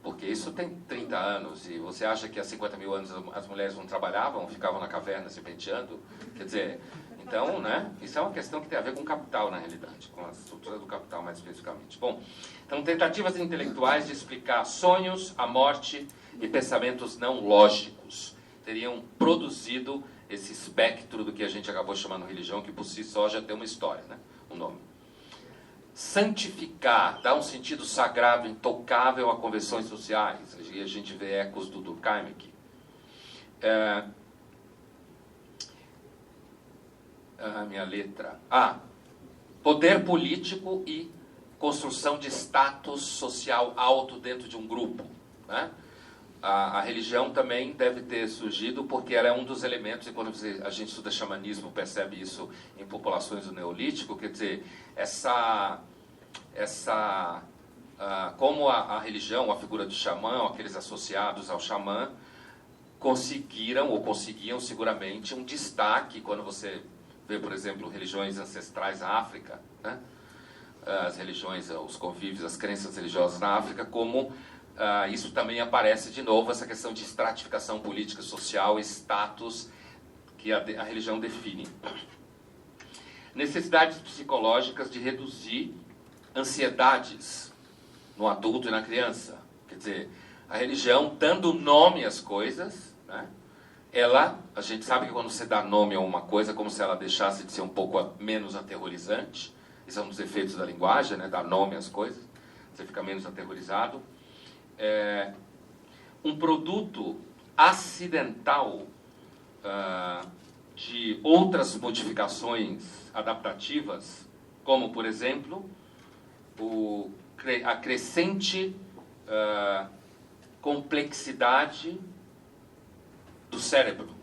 Porque isso tem 30 anos, e você acha que há 50 mil anos as mulheres não trabalhavam, ficavam na caverna se penteando? Quer dizer, então, né, isso é uma questão que tem a ver com o capital, na realidade, com a estrutura do capital, mais especificamente. Bom, então, tentativas intelectuais de explicar sonhos, a morte e pensamentos não lógicos teriam produzido esse espectro do que a gente acabou chamando religião, que por si só já tem uma história, né, um nome. Santificar, dar um sentido sagrado, intocável a convenções sociais. E a gente vê ecos do Durkheim aqui. Minha letra. Poder político e construção de status social alto dentro de um grupo. Né? A religião também deve ter surgido porque ela é um dos elementos, e quando a gente estuda xamanismo percebe isso em populações do Neolítico, quer dizer, como a religião, a figura do xamã, aqueles associados ao xamã, conseguiam seguramente um destaque quando você vê, por exemplo, religiões ancestrais na África, né? As religiões, os convívios, as crenças religiosas na África, como isso também aparece de novo, essa questão de estratificação política, social, status que a religião define. Necessidades psicológicas de reduzir ansiedades no adulto e na criança. Quer dizer, a religião dando nome às coisas, né? A gente sabe que quando você dá nome a uma coisa, é como se ela deixasse de ser um pouco menos aterrorizante. Isso é um dos efeitos da linguagem, né? Dar nome às coisas, você fica menos aterrorizado. Um produto acidental de outras modificações adaptativas, como, por exemplo, a crescente complexidade do cérebro.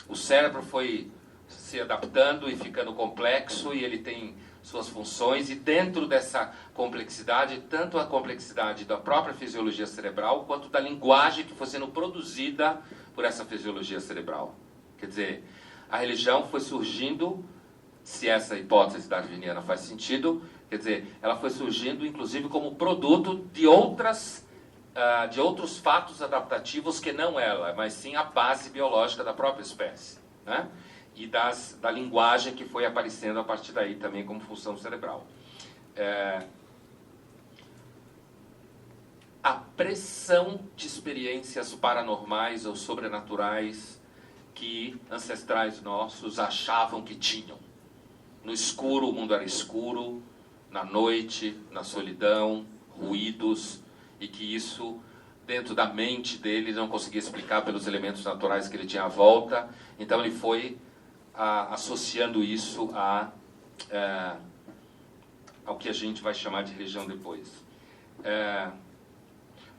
O cérebro foi se adaptando e ficando complexo, e ele tem suas funções, e dentro dessa complexidade, tanto a complexidade da própria fisiologia cerebral, quanto da linguagem que foi sendo produzida por essa fisiologia cerebral. Quer dizer, a religião foi surgindo, se essa hipótese darwiniana faz sentido, quer dizer, ela foi surgindo, inclusive, como produto de outros fatos adaptativos que não ela, mas sim a base biológica da própria espécie, né? E da linguagem que foi aparecendo a partir daí também como função cerebral. A pressão de experiências paranormais ou sobrenaturais que ancestrais nossos achavam que tinham. No escuro, o mundo era escuro, na noite, na solidão, ruídos, e que isso, dentro da mente dele, não conseguia explicar pelos elementos naturais que ele tinha à volta. Então ele foi associando isso ao que a gente vai chamar de religião depois.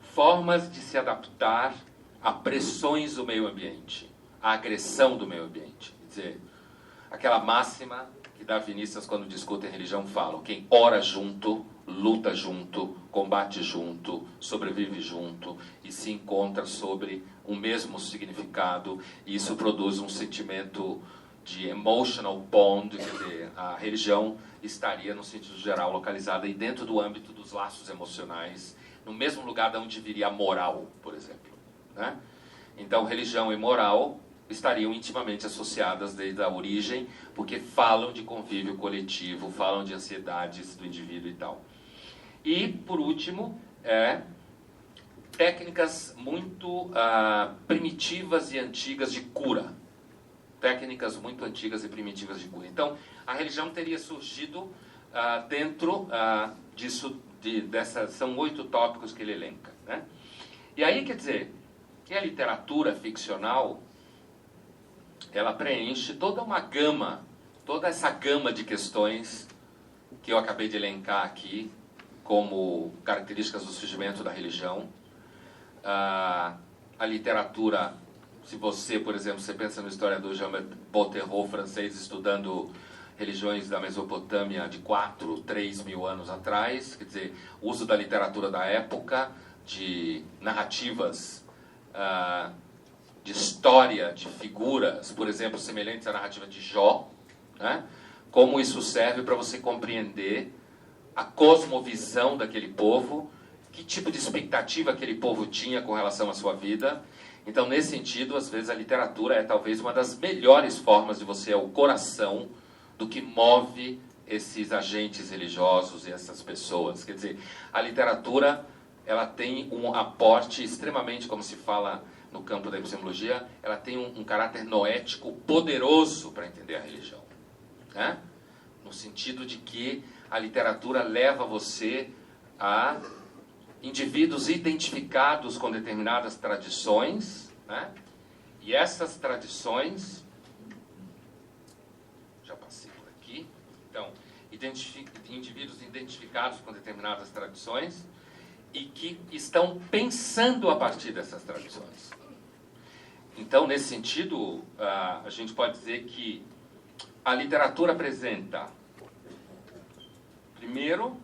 Formas de se adaptar a pressões do meio ambiente, a agressão do meio ambiente. Quer dizer, aquela máxima que darwinistas, quando discutem religião, falam: quem ora junto, luta junto, combate junto, sobrevive junto e se encontra sobre um mesmo significado, e isso produz um sentimento de emotional bond. Quer dizer, a religião estaria, no sentido geral, localizada aí dentro do âmbito dos laços emocionais, no mesmo lugar de onde viria a moral, por exemplo, né? Então, religião e moral estariam intimamente associadas desde a origem, porque falam de convívio coletivo, falam de ansiedades do indivíduo e tal. E, por último, técnicas muito primitivas e antigas de cura. Técnicas muito antigas e primitivas de cura. Então, a religião teria surgido dentro disso, são 8 tópicos que ele elenca, né? E aí, quer dizer, que a literatura ficcional, ela preenche toda uma gama, toda essa gama de questões que eu acabei de elencar aqui, como características do surgimento da religião. A literatura, se você, por exemplo, você pensa no historiador Jean Bottero, francês, estudando religiões da Mesopotâmia de 4, 3 mil anos atrás, quer dizer, o uso da literatura da época, de narrativas, de história, de figuras, por exemplo, semelhantes à narrativa de Jó, né? Como isso serve para você compreender a cosmovisão daquele povo, que tipo de expectativa aquele povo tinha com relação à sua vida. Então, nesse sentido, às vezes a literatura é talvez uma das melhores formas de você ir ao coração do que move esses agentes religiosos e essas pessoas. Quer dizer, a literatura, ela tem um aporte extremamente, como se fala no campo da epistemologia, ela tem um caráter noético poderoso para entender a religião, né? No sentido de que a literatura leva você a indivíduos identificados com determinadas tradições, né? E essas tradições, já passei por aqui, então, indivíduos identificados com determinadas tradições e que estão pensando a partir dessas tradições. Então, nesse sentido, a gente pode dizer que a literatura apresenta, primeiro,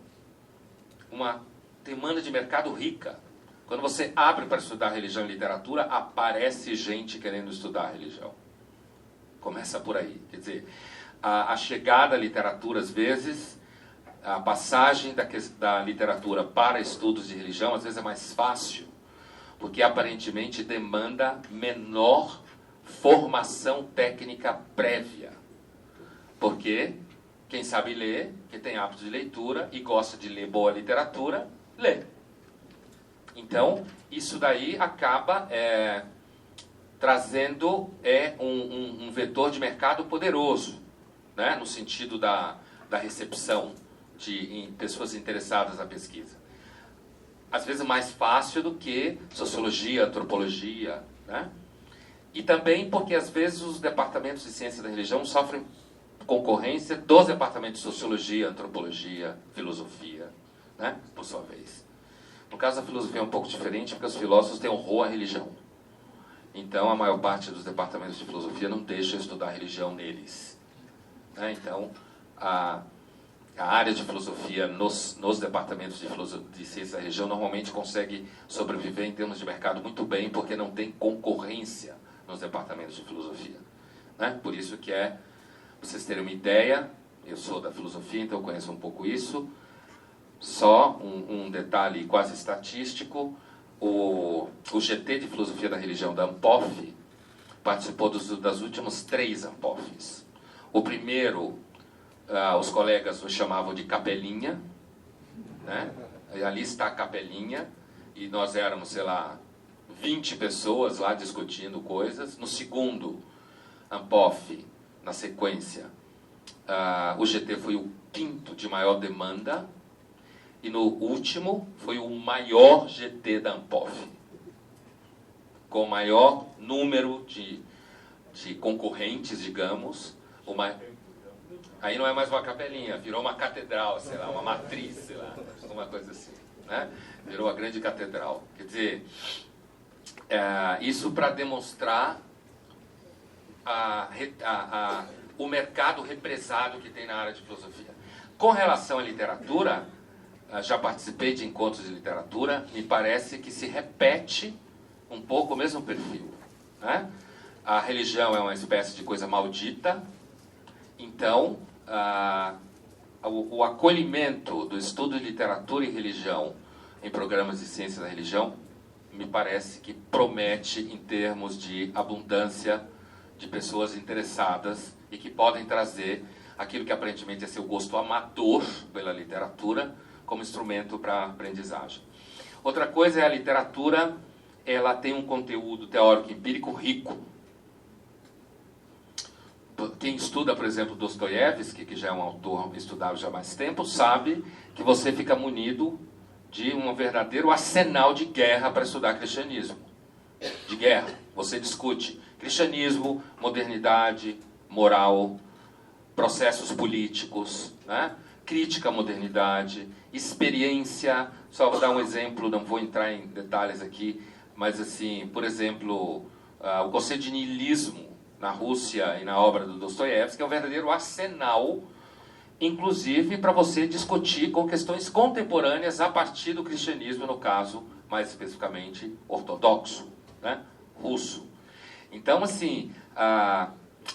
uma demanda de mercado rica. Quando você abre para estudar religião e literatura, aparece gente querendo estudar religião. Começa por aí. Quer dizer, a chegada à literatura, às vezes, a passagem da literatura para estudos de religião, às vezes é mais fácil, porque aparentemente demanda menor formação técnica prévia. Porque quem sabe ler, quem tem hábito de leitura e gosta de ler boa literatura, lê. Então, isso daí acaba trazendo um vetor de mercado poderoso, né? No sentido da recepção de pessoas interessadas na pesquisa. Às vezes mais fácil do que sociologia, antropologia, né? E também porque às vezes os departamentos de ciência da religião sofrem concorrência dos departamentos de sociologia, antropologia, filosofia, né? Por sua vez. No caso da filosofia é um pouco diferente, porque os filósofos têm horror à religião. Então, a maior parte dos departamentos de filosofia não deixa estudar religião neles, né? Então, a área de filosofia nos departamentos de ciência da religião normalmente consegue sobreviver em termos de mercado muito bem, porque não tem concorrência nos departamentos de filosofia, né? Por isso que pra vocês terem uma ideia, eu sou da filosofia, então eu conheço um pouco isso. Só um detalhe quase estatístico, o GT de Filosofia da Religião da ANPOF participou das últimas 3 ANPOFs. O primeiro, os colegas o chamavam de Capelinha, né? Ali está a Capelinha, e nós éramos, sei lá, 20 pessoas lá discutindo coisas. No segundo ANPOF, na sequência, o GT foi o 5º de maior demanda, e no último foi o maior GT da ANPOF, com o maior número de concorrentes, digamos. Aí não é mais uma capelinha, virou uma catedral, sei lá, uma matriz, sei lá, alguma coisa assim, né? Virou a grande catedral. Quer dizer, isso para demonstrar o mercado represado que tem na área de filosofia. Com relação à literatura, já participei de encontros de literatura, me parece que se repete um pouco o mesmo perfil, né? A religião é uma espécie de coisa maldita, então o acolhimento do estudo de literatura e religião em programas de ciência da religião me parece que promete em termos de abundância de pessoas interessadas e que podem trazer aquilo que aparentemente é seu gosto amador pela literatura como instrumento para aprendizagem. Outra coisa é a literatura, ela tem um conteúdo teórico empírico rico. Quem estuda, por exemplo, Dostoiévski, que já é um autor estudado já há mais tempo, sabe que você fica munido de um verdadeiro arsenal de guerra para estudar cristianismo. De guerra. Você discute cristianismo, modernidade, moral, processos políticos, né? Crítica à modernidade, experiência. Só vou dar um exemplo, não vou entrar em detalhes aqui, mas assim, por exemplo, o conceito de niilismo na Rússia e na obra do Dostoiévski é um verdadeiro arsenal, inclusive para você discutir com questões contemporâneas a partir do cristianismo, no caso, mais especificamente, ortodoxo, né? Russo. Então, assim,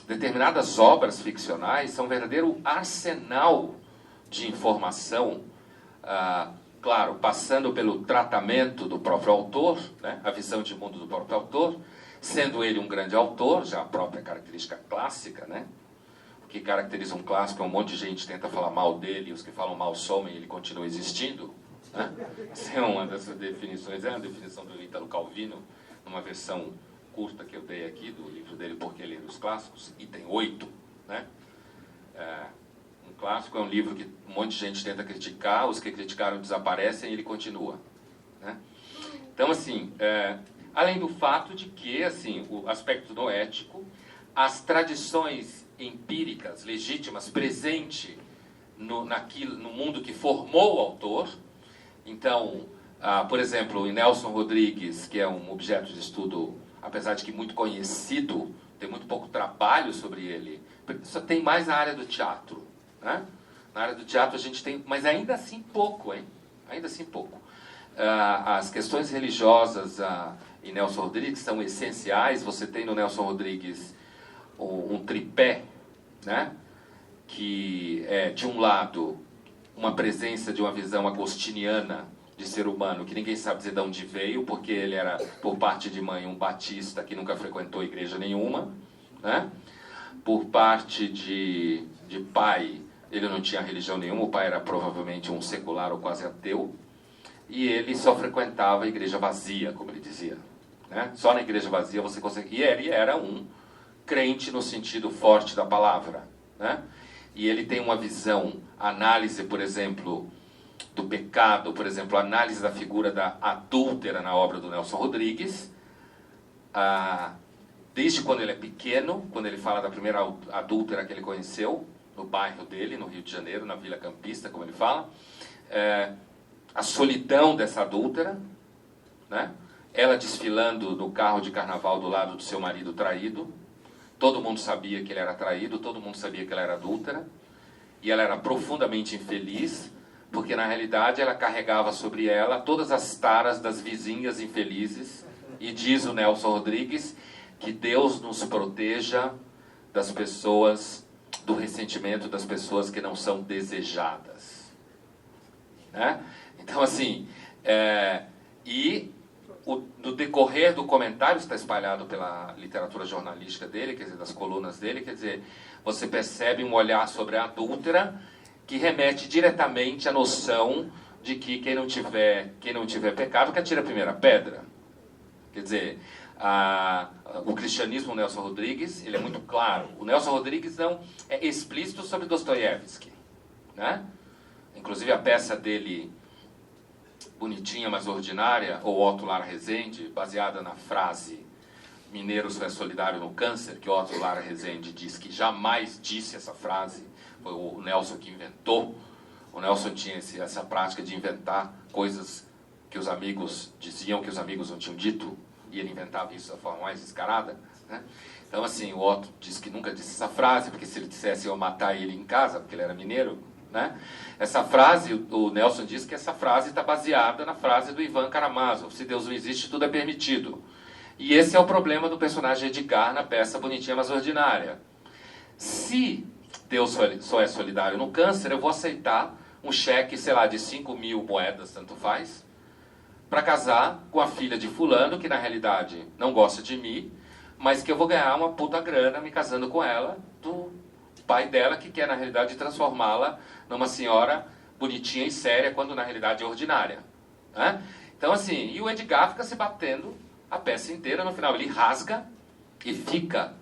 determinadas obras ficcionais são um verdadeiro arsenal de informação, claro, passando pelo tratamento do próprio autor, né? A visão de mundo do próprio autor, sendo ele um grande autor, já a própria característica clássica, né? O que caracteriza um clássico é um monte de gente tenta falar mal dele, e os que falam mal somem e ele continua existindo, né? Essa é uma dessas definições, é a definição do Ítalo Calvino, numa versão curta que eu dei aqui, do livro dele, Por que Ler os Clássicos, item 8, né? Um clássico é um livro que um monte de gente tenta criticar, os que criticaram desaparecem e ele continua, né? Então, assim, além do fato de que, assim, o aspecto noético, as tradições empíricas, legítimas, presentes no mundo que formou o autor. Então, por exemplo, em Nelson Rodrigues, que é um objeto de estudo, apesar de que muito conhecido, tem muito pouco trabalho sobre ele, só tem mais na área do teatro, né? Na área do teatro a gente tem, mas ainda assim pouco, hein? Ainda assim pouco. As questões religiosas em Nelson Rodrigues são essenciais. Você tem no Nelson Rodrigues um tripé, né? Que é, de um lado, uma presença de uma visão agostiniana de ser humano, que ninguém sabe dizer de onde veio, porque ele era, por parte de mãe, um batista que nunca frequentou igreja nenhuma, né? Por parte de pai, ele não tinha religião nenhuma, o pai era provavelmente um secular ou quase ateu, e ele só frequentava a igreja vazia, como ele dizia, né? Só na igreja vazia você conseguia. E ele era um crente no sentido forte da palavra, né? E ele tem uma visão, análise, por exemplo, do pecado, por exemplo, análise da figura da adúltera na obra do Nelson Rodrigues, desde quando ele é pequeno, quando ele fala da primeira adúltera que ele conheceu, no bairro dele, no Rio de Janeiro, na Vila Campista, como ele fala, a solidão dessa adúltera, né? Ela desfilando no carro de carnaval do lado do seu marido traído. Todo mundo sabia que ele era traído, todo mundo sabia que ela era adúltera, e ela era profundamente infeliz, porque na realidade ela carregava sobre ela todas as taras das vizinhas infelizes. E diz o Nelson Rodrigues que Deus nos proteja das pessoas, do ressentimento das pessoas que não são desejadas, né? Então, assim, no decorrer do comentário, está espalhado pela literatura jornalística dele, quer dizer, das colunas dele, quer dizer, você percebe um olhar sobre a adúltera que remete diretamente à noção de que quem não tiver pecado, que atire a primeira pedra. Quer dizer, o cristianismo, o Nelson Rodrigues, ele é muito claro. O Nelson Rodrigues não é explícito sobre Dostoiévski, né? Inclusive a peça dele, Bonitinha, mas Ordinária, ou Otto Lara Rezende, baseada na frase "Mineiro só é solidário no câncer", que Otto Lara Rezende diz que jamais disse essa frase, foi o Nelson que inventou. O Nelson tinha essa prática de inventar coisas que os amigos diziam que os amigos não tinham dito, e ele inventava isso da forma mais descarada, né? Então, assim, o Otto diz que nunca disse essa frase, porque se ele dissesse eu matar ele em casa, porque ele era mineiro, né? Essa frase, o Nelson diz que essa frase está baseada na frase do Ivan Karamazov: se Deus não existe, tudo é permitido. E esse é o problema do personagem Edgar na peça Bonitinha, mas Ordinária. Se Deus só é solidário no câncer, eu vou aceitar um cheque, sei lá, de 5.000 moedas, tanto faz, para casar com a filha de fulano, que na realidade não gosta de mim, mas que eu vou ganhar uma puta grana me casando com ela, do pai dela, que quer na realidade transformá-la numa senhora bonitinha e séria, quando na realidade é ordinária, né? Então, assim, e o Edgar fica se batendo a peça inteira. No final ele rasga e fica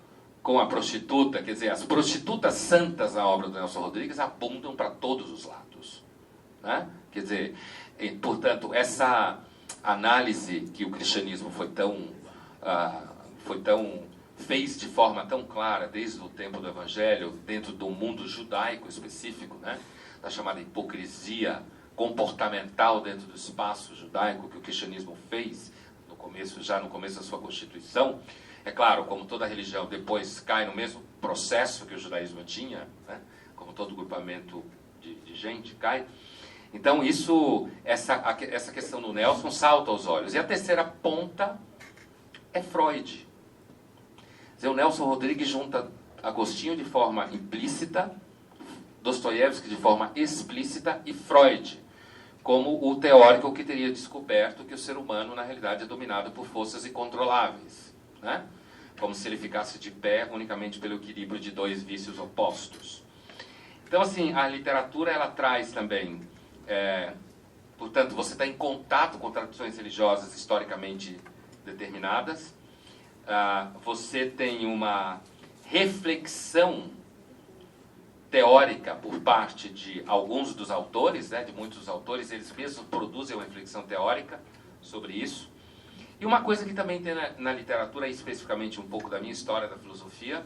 com a prostituta. Quer dizer, as prostitutas santas na obra do Nelson Rodrigues abundam para todos os lados, né? Quer dizer, portanto, essa análise que o cristianismo fez de forma tão clara desde o tempo do Evangelho, dentro do mundo judaico específico, né? Da chamada hipocrisia comportamental dentro do espaço judaico que o cristianismo fez já no começo da sua constituição. É claro, como toda religião depois cai no mesmo processo que o judaísmo tinha, né? Como todo grupamento de gente cai. Então essa questão do Nelson salta aos olhos. E a terceira ponta é Freud. Quer dizer, o Nelson Rodrigues junta Agostinho de forma implícita, Dostoiévski de forma explícita e Freud como o teórico que teria descoberto que o ser humano, na realidade, é dominado por forças incontroláveis, né? Como se ele ficasse de pé unicamente pelo equilíbrio de dois vícios opostos. Então, assim, a literatura, ela traz também... portanto, você está em contato com tradições religiosas historicamente determinadas. Você tem uma reflexão teórica por parte de alguns dos autores, né, de muitos dos autores, eles mesmos produzem uma reflexão teórica sobre isso. E uma coisa que também tem na literatura, especificamente um pouco da minha história da filosofia,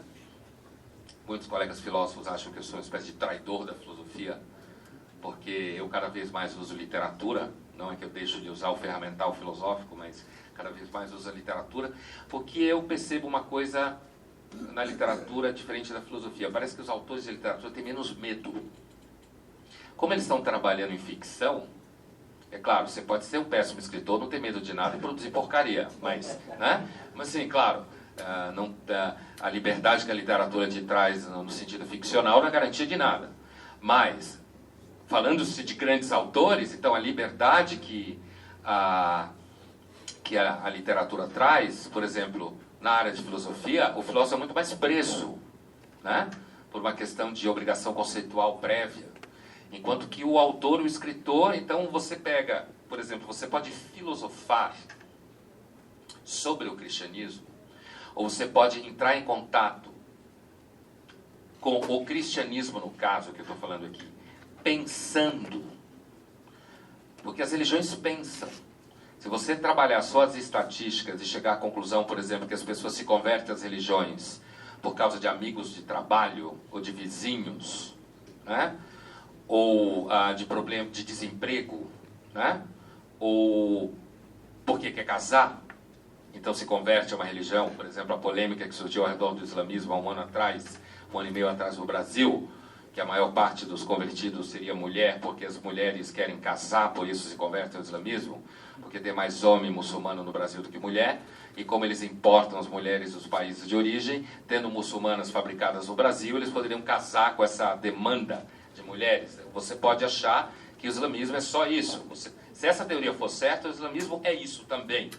muitos colegas filósofos acham que eu sou uma espécie de traidor da filosofia, porque eu cada vez mais uso literatura, não é que eu deixo de usar o ferramental filosófico, mas cada vez mais uso a literatura, porque eu percebo uma coisa na literatura diferente da filosofia. Parece que os autores de literatura têm menos medo. Como eles estão trabalhando em ficção, é claro, você pode ser um péssimo escritor, não ter medo de nada e produzir porcaria, mas, né? Mas sim, claro, a liberdade que a literatura te traz no sentido ficcional não é garantia de nada. Mas, falando-se de grandes autores, então a liberdade que a literatura traz, por exemplo, na área de filosofia, o filósofo é muito mais preso, né? Por uma questão de obrigação conceitual prévia. Enquanto que o autor, o escritor, então você pega, por exemplo, você pode filosofar sobre o cristianismo, ou você pode entrar em contato com o cristianismo, no caso que eu estou falando aqui, pensando. Porque as religiões pensam. Se você trabalhar só as estatísticas e chegar à conclusão, por exemplo, que as pessoas se convertem às religiões por causa de amigos de trabalho ou de vizinhos, né? Ou de problema de desemprego, né? Ou porque quer casar, então se converte a uma religião. Por exemplo, a polêmica que surgiu ao redor do islamismo há um ano e meio atrás no Brasil, que a maior parte dos convertidos seria mulher, porque as mulheres querem casar, por isso se convertem ao islamismo, porque tem mais homem muçulmano no Brasil do que mulher, e como eles importam as mulheres dos países de origem, tendo muçulmanas fabricadas no Brasil, eles poderiam casar com essa demanda de mulheres. Você pode achar que o islamismo é só isso. Se essa teoria for certa, o islamismo é isso também,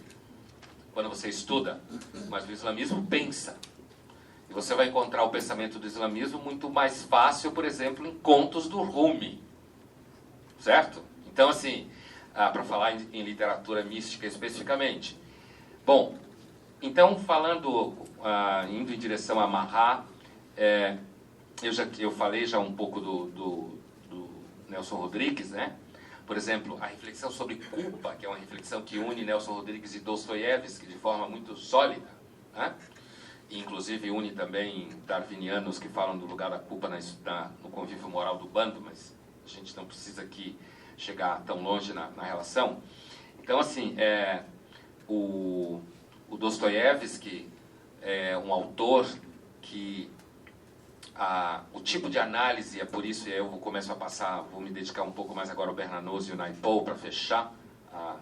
quando você estuda. Mas o islamismo pensa. E você vai encontrar o pensamento do islamismo muito mais fácil, por exemplo, em contos do Rumi. Certo? Então, assim, para falar em literatura mística especificamente. Bom, então, indo em direção a Mahat, eu falei já um pouco do Nelson Rodrigues, né? Por exemplo, a reflexão sobre culpa, que é uma reflexão que une Nelson Rodrigues e Dostoiévski de forma muito sólida, né? E, inclusive, une também darwinianos que falam do lugar da culpa no convívio moral do bando, mas a gente não precisa aqui chegar tão longe na relação. Então, assim, o Dostoiévski é um autor que o tipo de análise, é por isso eu vou me dedicar um pouco mais agora ao Bernanos e o Naipaul para fechar a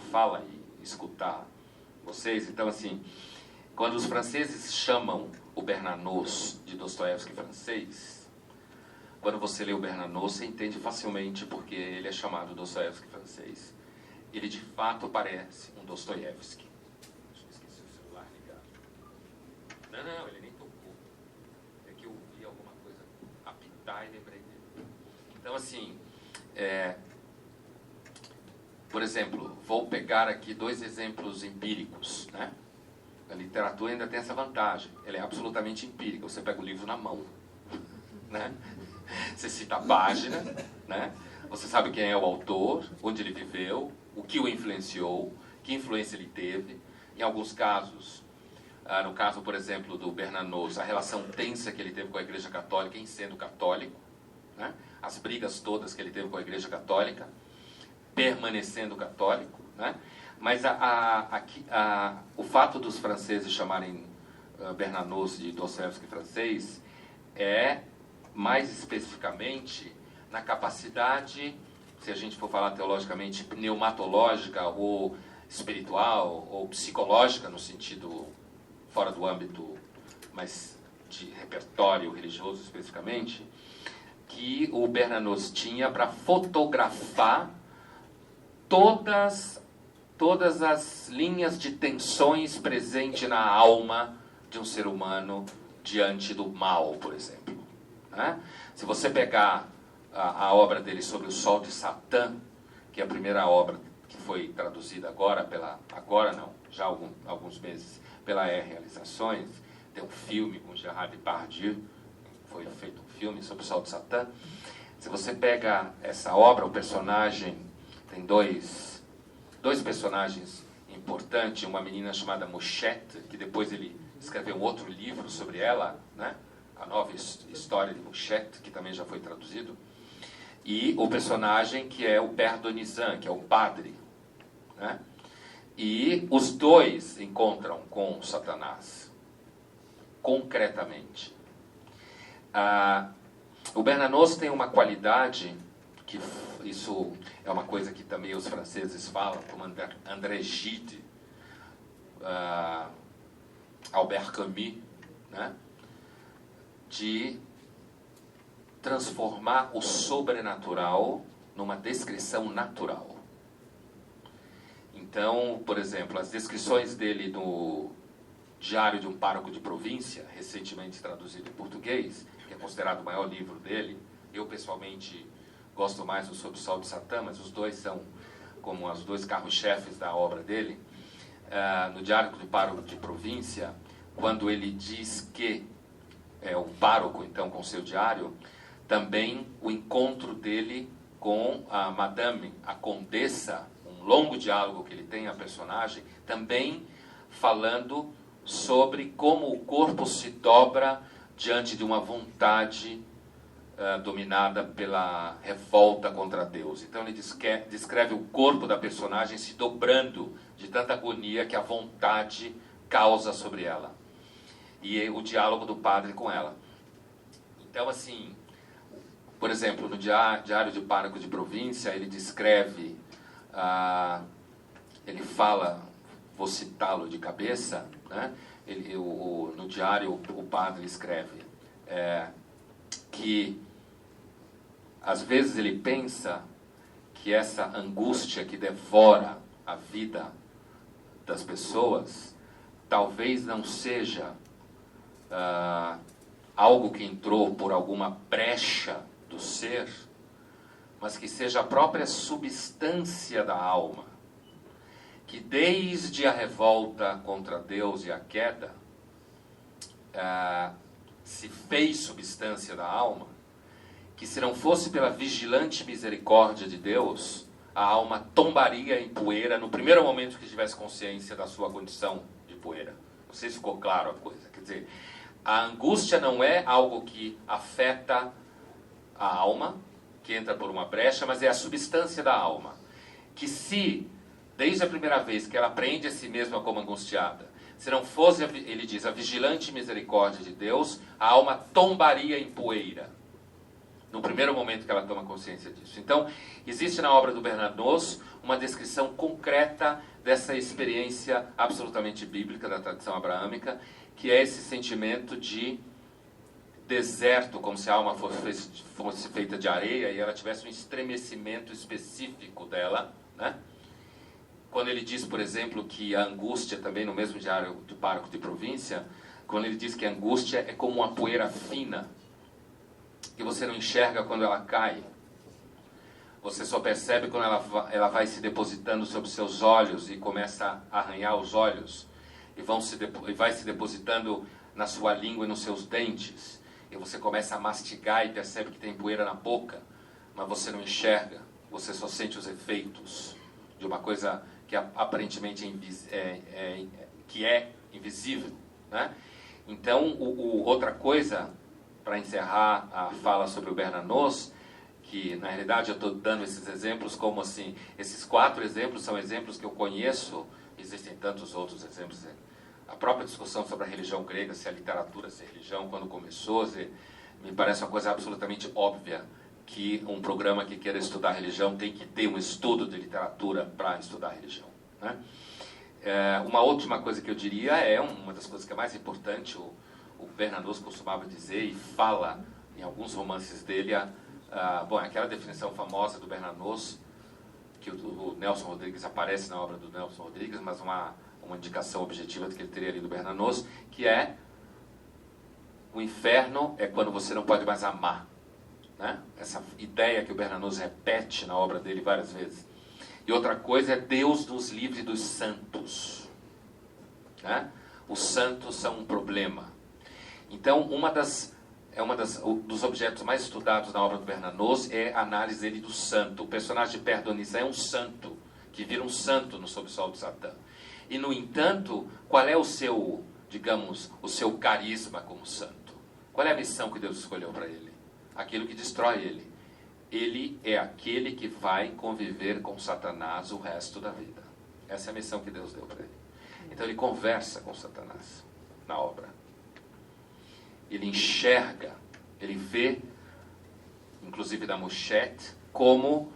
fala e escutar vocês. Então, assim, quando os franceses chamam o Bernanos de Dostoiévski francês, quando você lê o Bernanos, você entende facilmente porque ele é chamado Dostoiévski francês. Ele, de fato, parece um Dostoiévski. Esqueci o celular ligado. Não, ele nem tocou. É que eu vi alguma coisa apitar e lembrei dele. Então, assim, por exemplo, vou pegar aqui 2 exemplos empíricos, né? A literatura ainda tem essa vantagem. Ela é absolutamente empírica. Você pega o livro na mão, né? Você cita a página, né? Você sabe quem é o autor, onde ele viveu, o que o influenciou, que influência ele teve. Em alguns casos, no caso, por exemplo, do Bernanos, a relação tensa que ele teve com a Igreja Católica em sendo católico, né? As brigas todas que ele teve com a Igreja Católica, permanecendo católico, né? Mas o fato dos franceses chamarem Bernanos de Dostoiévski francês é, mais especificamente, na capacidade, se a gente for falar teologicamente, pneumatológica ou espiritual ou psicológica, no sentido fora do âmbito, mas de repertório religioso especificamente, que o Bernanos tinha para fotografar todas as linhas de tensões presentes na alma de um ser humano diante do mal, por exemplo, né? Se você pegar a obra dele sobre o Sol de Satã, que é a primeira obra que foi traduzida já há alguns meses, pela Realizações, tem um filme com Gerard Depardieu, foi feito um filme sobre o Sol de Satã. Se você pega essa obra, o personagem, tem dois personagens importantes, uma menina chamada Mouchette, que depois ele escreveu um outro livro sobre ela, né? A nova história de Mouchette, que também já foi traduzido, e o personagem que é o Père Donizan, que é o padre, né? E os dois encontram com Satanás, concretamente. O Bernanos tem uma qualidade, que isso é uma coisa que também os franceses falam, como André Gide, Albert Camus, né? De transformar o sobrenatural numa descrição natural. Então, por exemplo, as descrições dele no Diário de um Pároco de Província, recentemente traduzido em português, que é considerado o maior livro dele. Eu, pessoalmente, gosto mais do Sob o Sol de Satã, mas os dois são como os dois carros-chefes da obra dele. No Diário de um Pároco de Província, quando ele diz que o pároco, então, com seu diário, também o encontro dele com a Madame, a Condessa, um longo diálogo que ele tem, a personagem, também falando sobre como o corpo se dobra diante de uma vontade dominada pela revolta contra Deus. Então ele descreve o corpo da personagem se dobrando de tanta agonia que a vontade causa sobre ela. E o diálogo do padre com ela. Então, assim, por exemplo, no Diário de Pároco de Província, ele descreve, ele fala, vou citá-lo de cabeça, né? No diário o padre escreve que às vezes ele pensa que essa angústia que devora a vida das pessoas talvez não seja algo que entrou por alguma brecha do ser, mas que seja a própria substância da alma, que desde a revolta contra Deus e a queda se fez substância da alma, que se não fosse pela vigilante misericórdia de Deus, a alma tombaria em poeira no primeiro momento que tivesse consciência da sua condição de poeira. Não sei se ficou claro a coisa. Quer dizer, a angústia não é algo que afeta a alma, que entra por uma brecha, mas é a substância da alma. Que se, desde a primeira vez que ela aprende a si mesma como angustiada, se não fosse, ele diz, a vigilante misericórdia de Deus, a alma tombaria em poeira, no primeiro momento que ela toma consciência disso. Então, existe na obra do Bernanos uma descrição concreta dessa experiência absolutamente bíblica da tradição abraâmica, que é esse sentimento de deserto, como se a alma fosse feita de areia e ela tivesse um estremecimento específico dela, né? Quando ele diz, por exemplo, que a angústia, também no mesmo Diário do Pároco de Província, quando ele diz que a angústia é como uma poeira fina, que você não enxerga quando ela cai, você só percebe quando ela vai se depositando sobre seus olhos e começa a arranhar os olhos, e vai se depositando na sua língua e nos seus dentes, e você começa a mastigar e percebe que tem poeira na boca, mas você não enxerga, você só sente os efeitos de uma coisa que aparentemente que é invisível, né? Então, outra coisa, para encerrar a fala sobre o Bernanos, que na realidade eu estou dando esses exemplos como assim, esses 4 exemplos são exemplos que eu conheço, existem tantos outros exemplos. A própria discussão sobre a religião grega, se a literatura, se a religião, quando começou, me parece uma coisa absolutamente óbvia que um programa que queira estudar religião tem que ter um estudo de literatura para estudar religião, né? Uma última coisa que eu diria uma das coisas que é mais importante, o Bernanos costumava dizer e fala em alguns romances dele, aquela definição famosa do Bernanos, que o Nelson Rodrigues aparece na obra do Nelson Rodrigues, mas uma indicação objetiva de que ele teria lido Bernanos, que é: o inferno é quando você não pode mais amar, né? Essa ideia que o Bernanos repete na obra dele várias vezes. E outra coisa é: Deus nos livre dos santos, né? Os santos são um problema. Então, dos objetos mais estudados na obra do Bernanos é a análise dele do santo. O personagem de Père Donizetti é um santo, que vira um santo no Sob o Sol de Satã. E, no entanto, qual é o seu, digamos, o seu carisma como santo? Qual é a missão que Deus escolheu para ele? Aquilo que destrói ele. Ele é aquele que vai conviver com Satanás o resto da vida. Essa é a missão que Deus deu para ele. Então ele conversa com Satanás na obra. Ele enxerga, ele vê, inclusive da Mouchette, como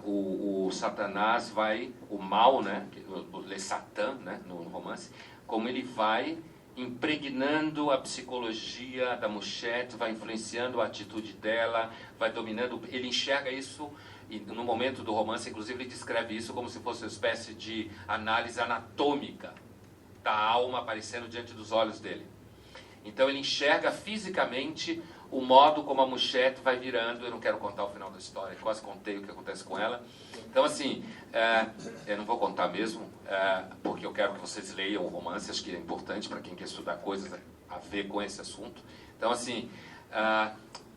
o Satanás vai, o mal, né, o Le Satan, né, no romance, como ele vai impregnando a psicologia da Mouchette, vai influenciando a atitude dela, vai dominando. Ele enxerga isso, e no momento do romance, inclusive, ele descreve isso como se fosse uma espécie de análise anatômica da alma aparecendo diante dos olhos dele. Então ele enxerga fisicamente o modo como a Mouchette vai virando. Eu não quero contar o final da história, quase contei o que acontece com ela. Então, assim, eu não vou contar mesmo, porque eu quero que vocês leiam o romance, acho que é importante para quem quer estudar coisas a ver com esse assunto. Então, assim,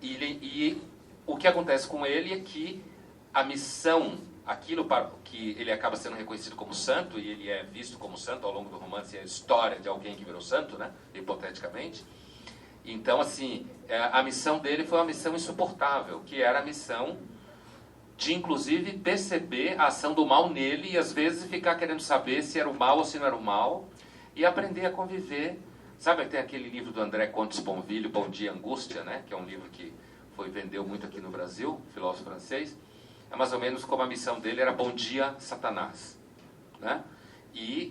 e o que acontece com ele é que a missão, aquilo para que ele acaba sendo reconhecido como santo, e ele é visto como santo ao longo do romance, é a história de alguém que virou santo, né, hipoteticamente. Então, assim, a missão dele foi uma missão insuportável, que era a missão de, inclusive, perceber a ação do mal nele e, às vezes, ficar querendo saber se era o mal ou se não era o mal, e aprender a conviver. Sabe, tem aquele livro do André Comte Sponville, Bom Dia, Angústia, né, que é um livro que vendeu muito aqui no Brasil, filósofo francês. É mais ou menos como a missão dele era Bom Dia, Satanás, né?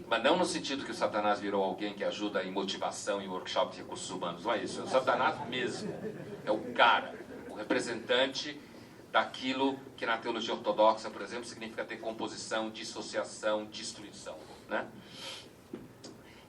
Mas não no sentido que o Satanás virou alguém que ajuda em motivação e workshop de recursos humanos, não é isso, é o Satanás mesmo, é o cara, o representante daquilo que na teologia ortodoxa, por exemplo, significa decomposição, dissociação, destruição, né?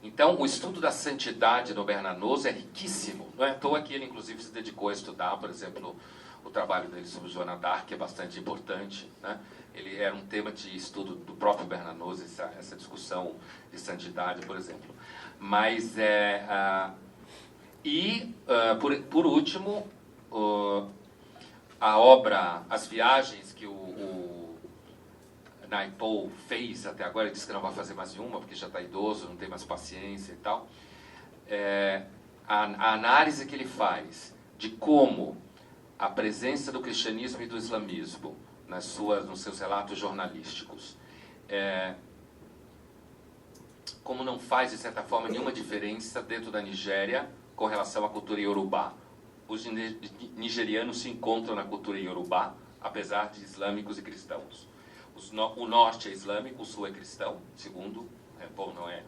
Então, o estudo da santidade no Bernanos é riquíssimo, não é à toa que ele, inclusive, se dedicou a estudar, por exemplo, o trabalho dele sobre Joana d'Arc, que é bastante importante, né? Ele era um tema de estudo do próprio Bernanos, essa discussão de santidade, por exemplo. Mas, por último, a obra, as viagens que o Naipaul fez até agora, ele disse que não vai fazer mais nenhuma, porque já está idoso, não tem mais paciência e tal. A análise que ele faz de como a presença do cristianismo e do islamismo nos seus relatos jornalísticos, como não faz, de certa forma, nenhuma diferença dentro da Nigéria com relação à cultura iorubá. Os nigerianos se encontram na cultura iorubá, apesar de islâmicos e cristãos. O norte é islâmico, o sul é cristão, segundo, não é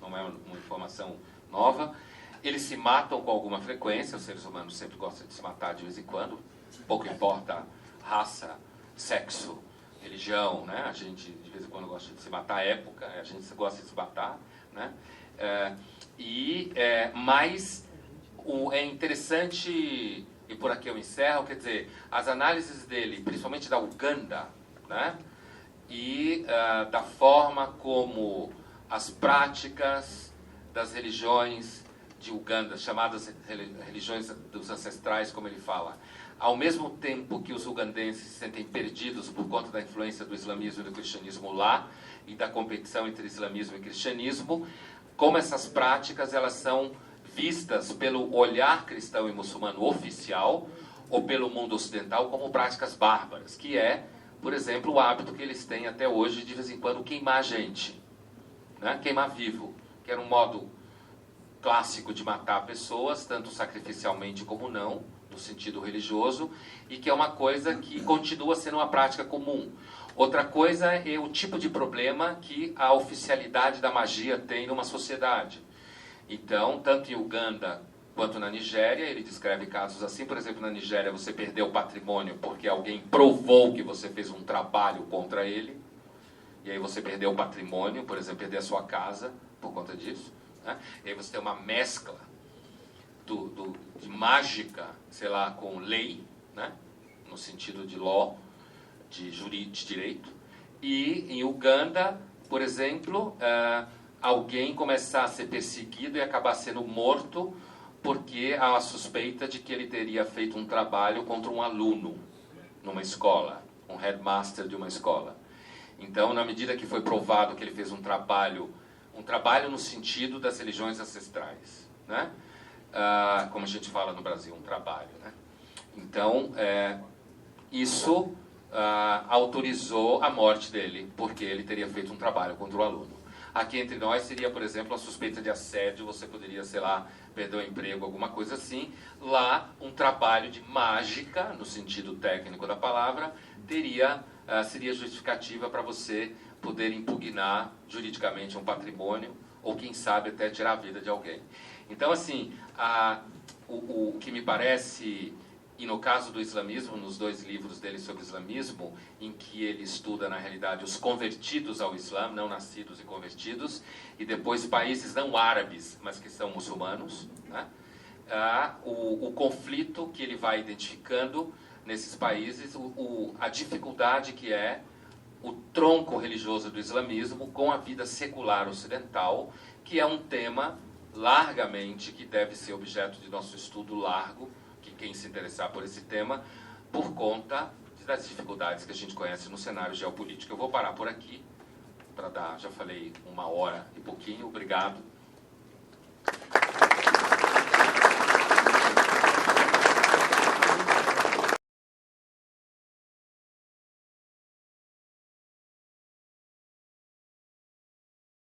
uma informação nova. Eles se matam com alguma frequência, os seres humanos sempre gostam de se matar de vez em quando, pouco importa raça, sexo, religião, né? A gente de vez em quando gosta de se matar, época, a gente gosta de se matar, né? Mas é interessante, e por aqui eu encerro, quer dizer, as análises dele, principalmente da Uganda, né? E da forma como as práticas das religiões de Uganda, chamadas religiões dos ancestrais, como ele fala, ao mesmo tempo que os ugandenses se sentem perdidos por conta da influência do islamismo e do cristianismo lá, e da competição entre islamismo e cristianismo, como essas práticas elas são vistas pelo olhar cristão e muçulmano oficial, ou pelo mundo ocidental, como práticas bárbaras, que é, por exemplo, o hábito que eles têm até hoje, de vez em quando, queimar gente, né? Queimar vivo, que era um modo clássico de matar pessoas, tanto sacrificialmente como não, no sentido religioso, e que é uma coisa que continua sendo uma prática comum. Outra coisa é o tipo de problema que a oficialidade da magia tem numa sociedade. Então, tanto em Uganda quanto na Nigéria, ele descreve casos assim. Por exemplo, na Nigéria você perdeu o patrimônio porque alguém provou que você fez um trabalho contra ele, e aí você perdeu o patrimônio, por exemplo, perder a sua casa por conta disso, né? E aí você tem uma mescla de mágica, sei lá, com lei, né? No sentido de law, de direito. E em Uganda, por exemplo, alguém começar a ser perseguido e acabar sendo morto porque há a suspeita de que ele teria feito um trabalho contra um aluno numa escola, um headmaster de uma escola. Então, na medida que foi provado que ele fez um trabalho no sentido das religiões ancestrais, né? Como a gente fala no Brasil, um trabalho, né? Então, isso autorizou a morte dele, porque ele teria feito um trabalho contra o aluno. Aqui entre nós seria, por exemplo, a suspeita de assédio, você poderia, sei lá, perder o emprego, alguma coisa assim. Lá, um trabalho de mágica, no sentido técnico da palavra, seria justificativa para você poder impugnar juridicamente um patrimônio, ou quem sabe até tirar a vida de alguém. Então, assim, o que me parece, e no caso do islamismo, nos 2 livros dele sobre islamismo, em que ele estuda, na realidade, os convertidos ao Islã, não nascidos e convertidos, e depois países não árabes, mas que são muçulmanos, né? O conflito que ele vai identificando nesses países, a dificuldade que é o tronco religioso do islamismo com a vida secular ocidental, que é um tema largamente que deve ser objeto de nosso estudo largo, que quem se interessar por esse tema, por conta das dificuldades que a gente conhece no cenário geopolítico. Eu vou parar por aqui, já falei 1 hora e pouquinho, obrigado.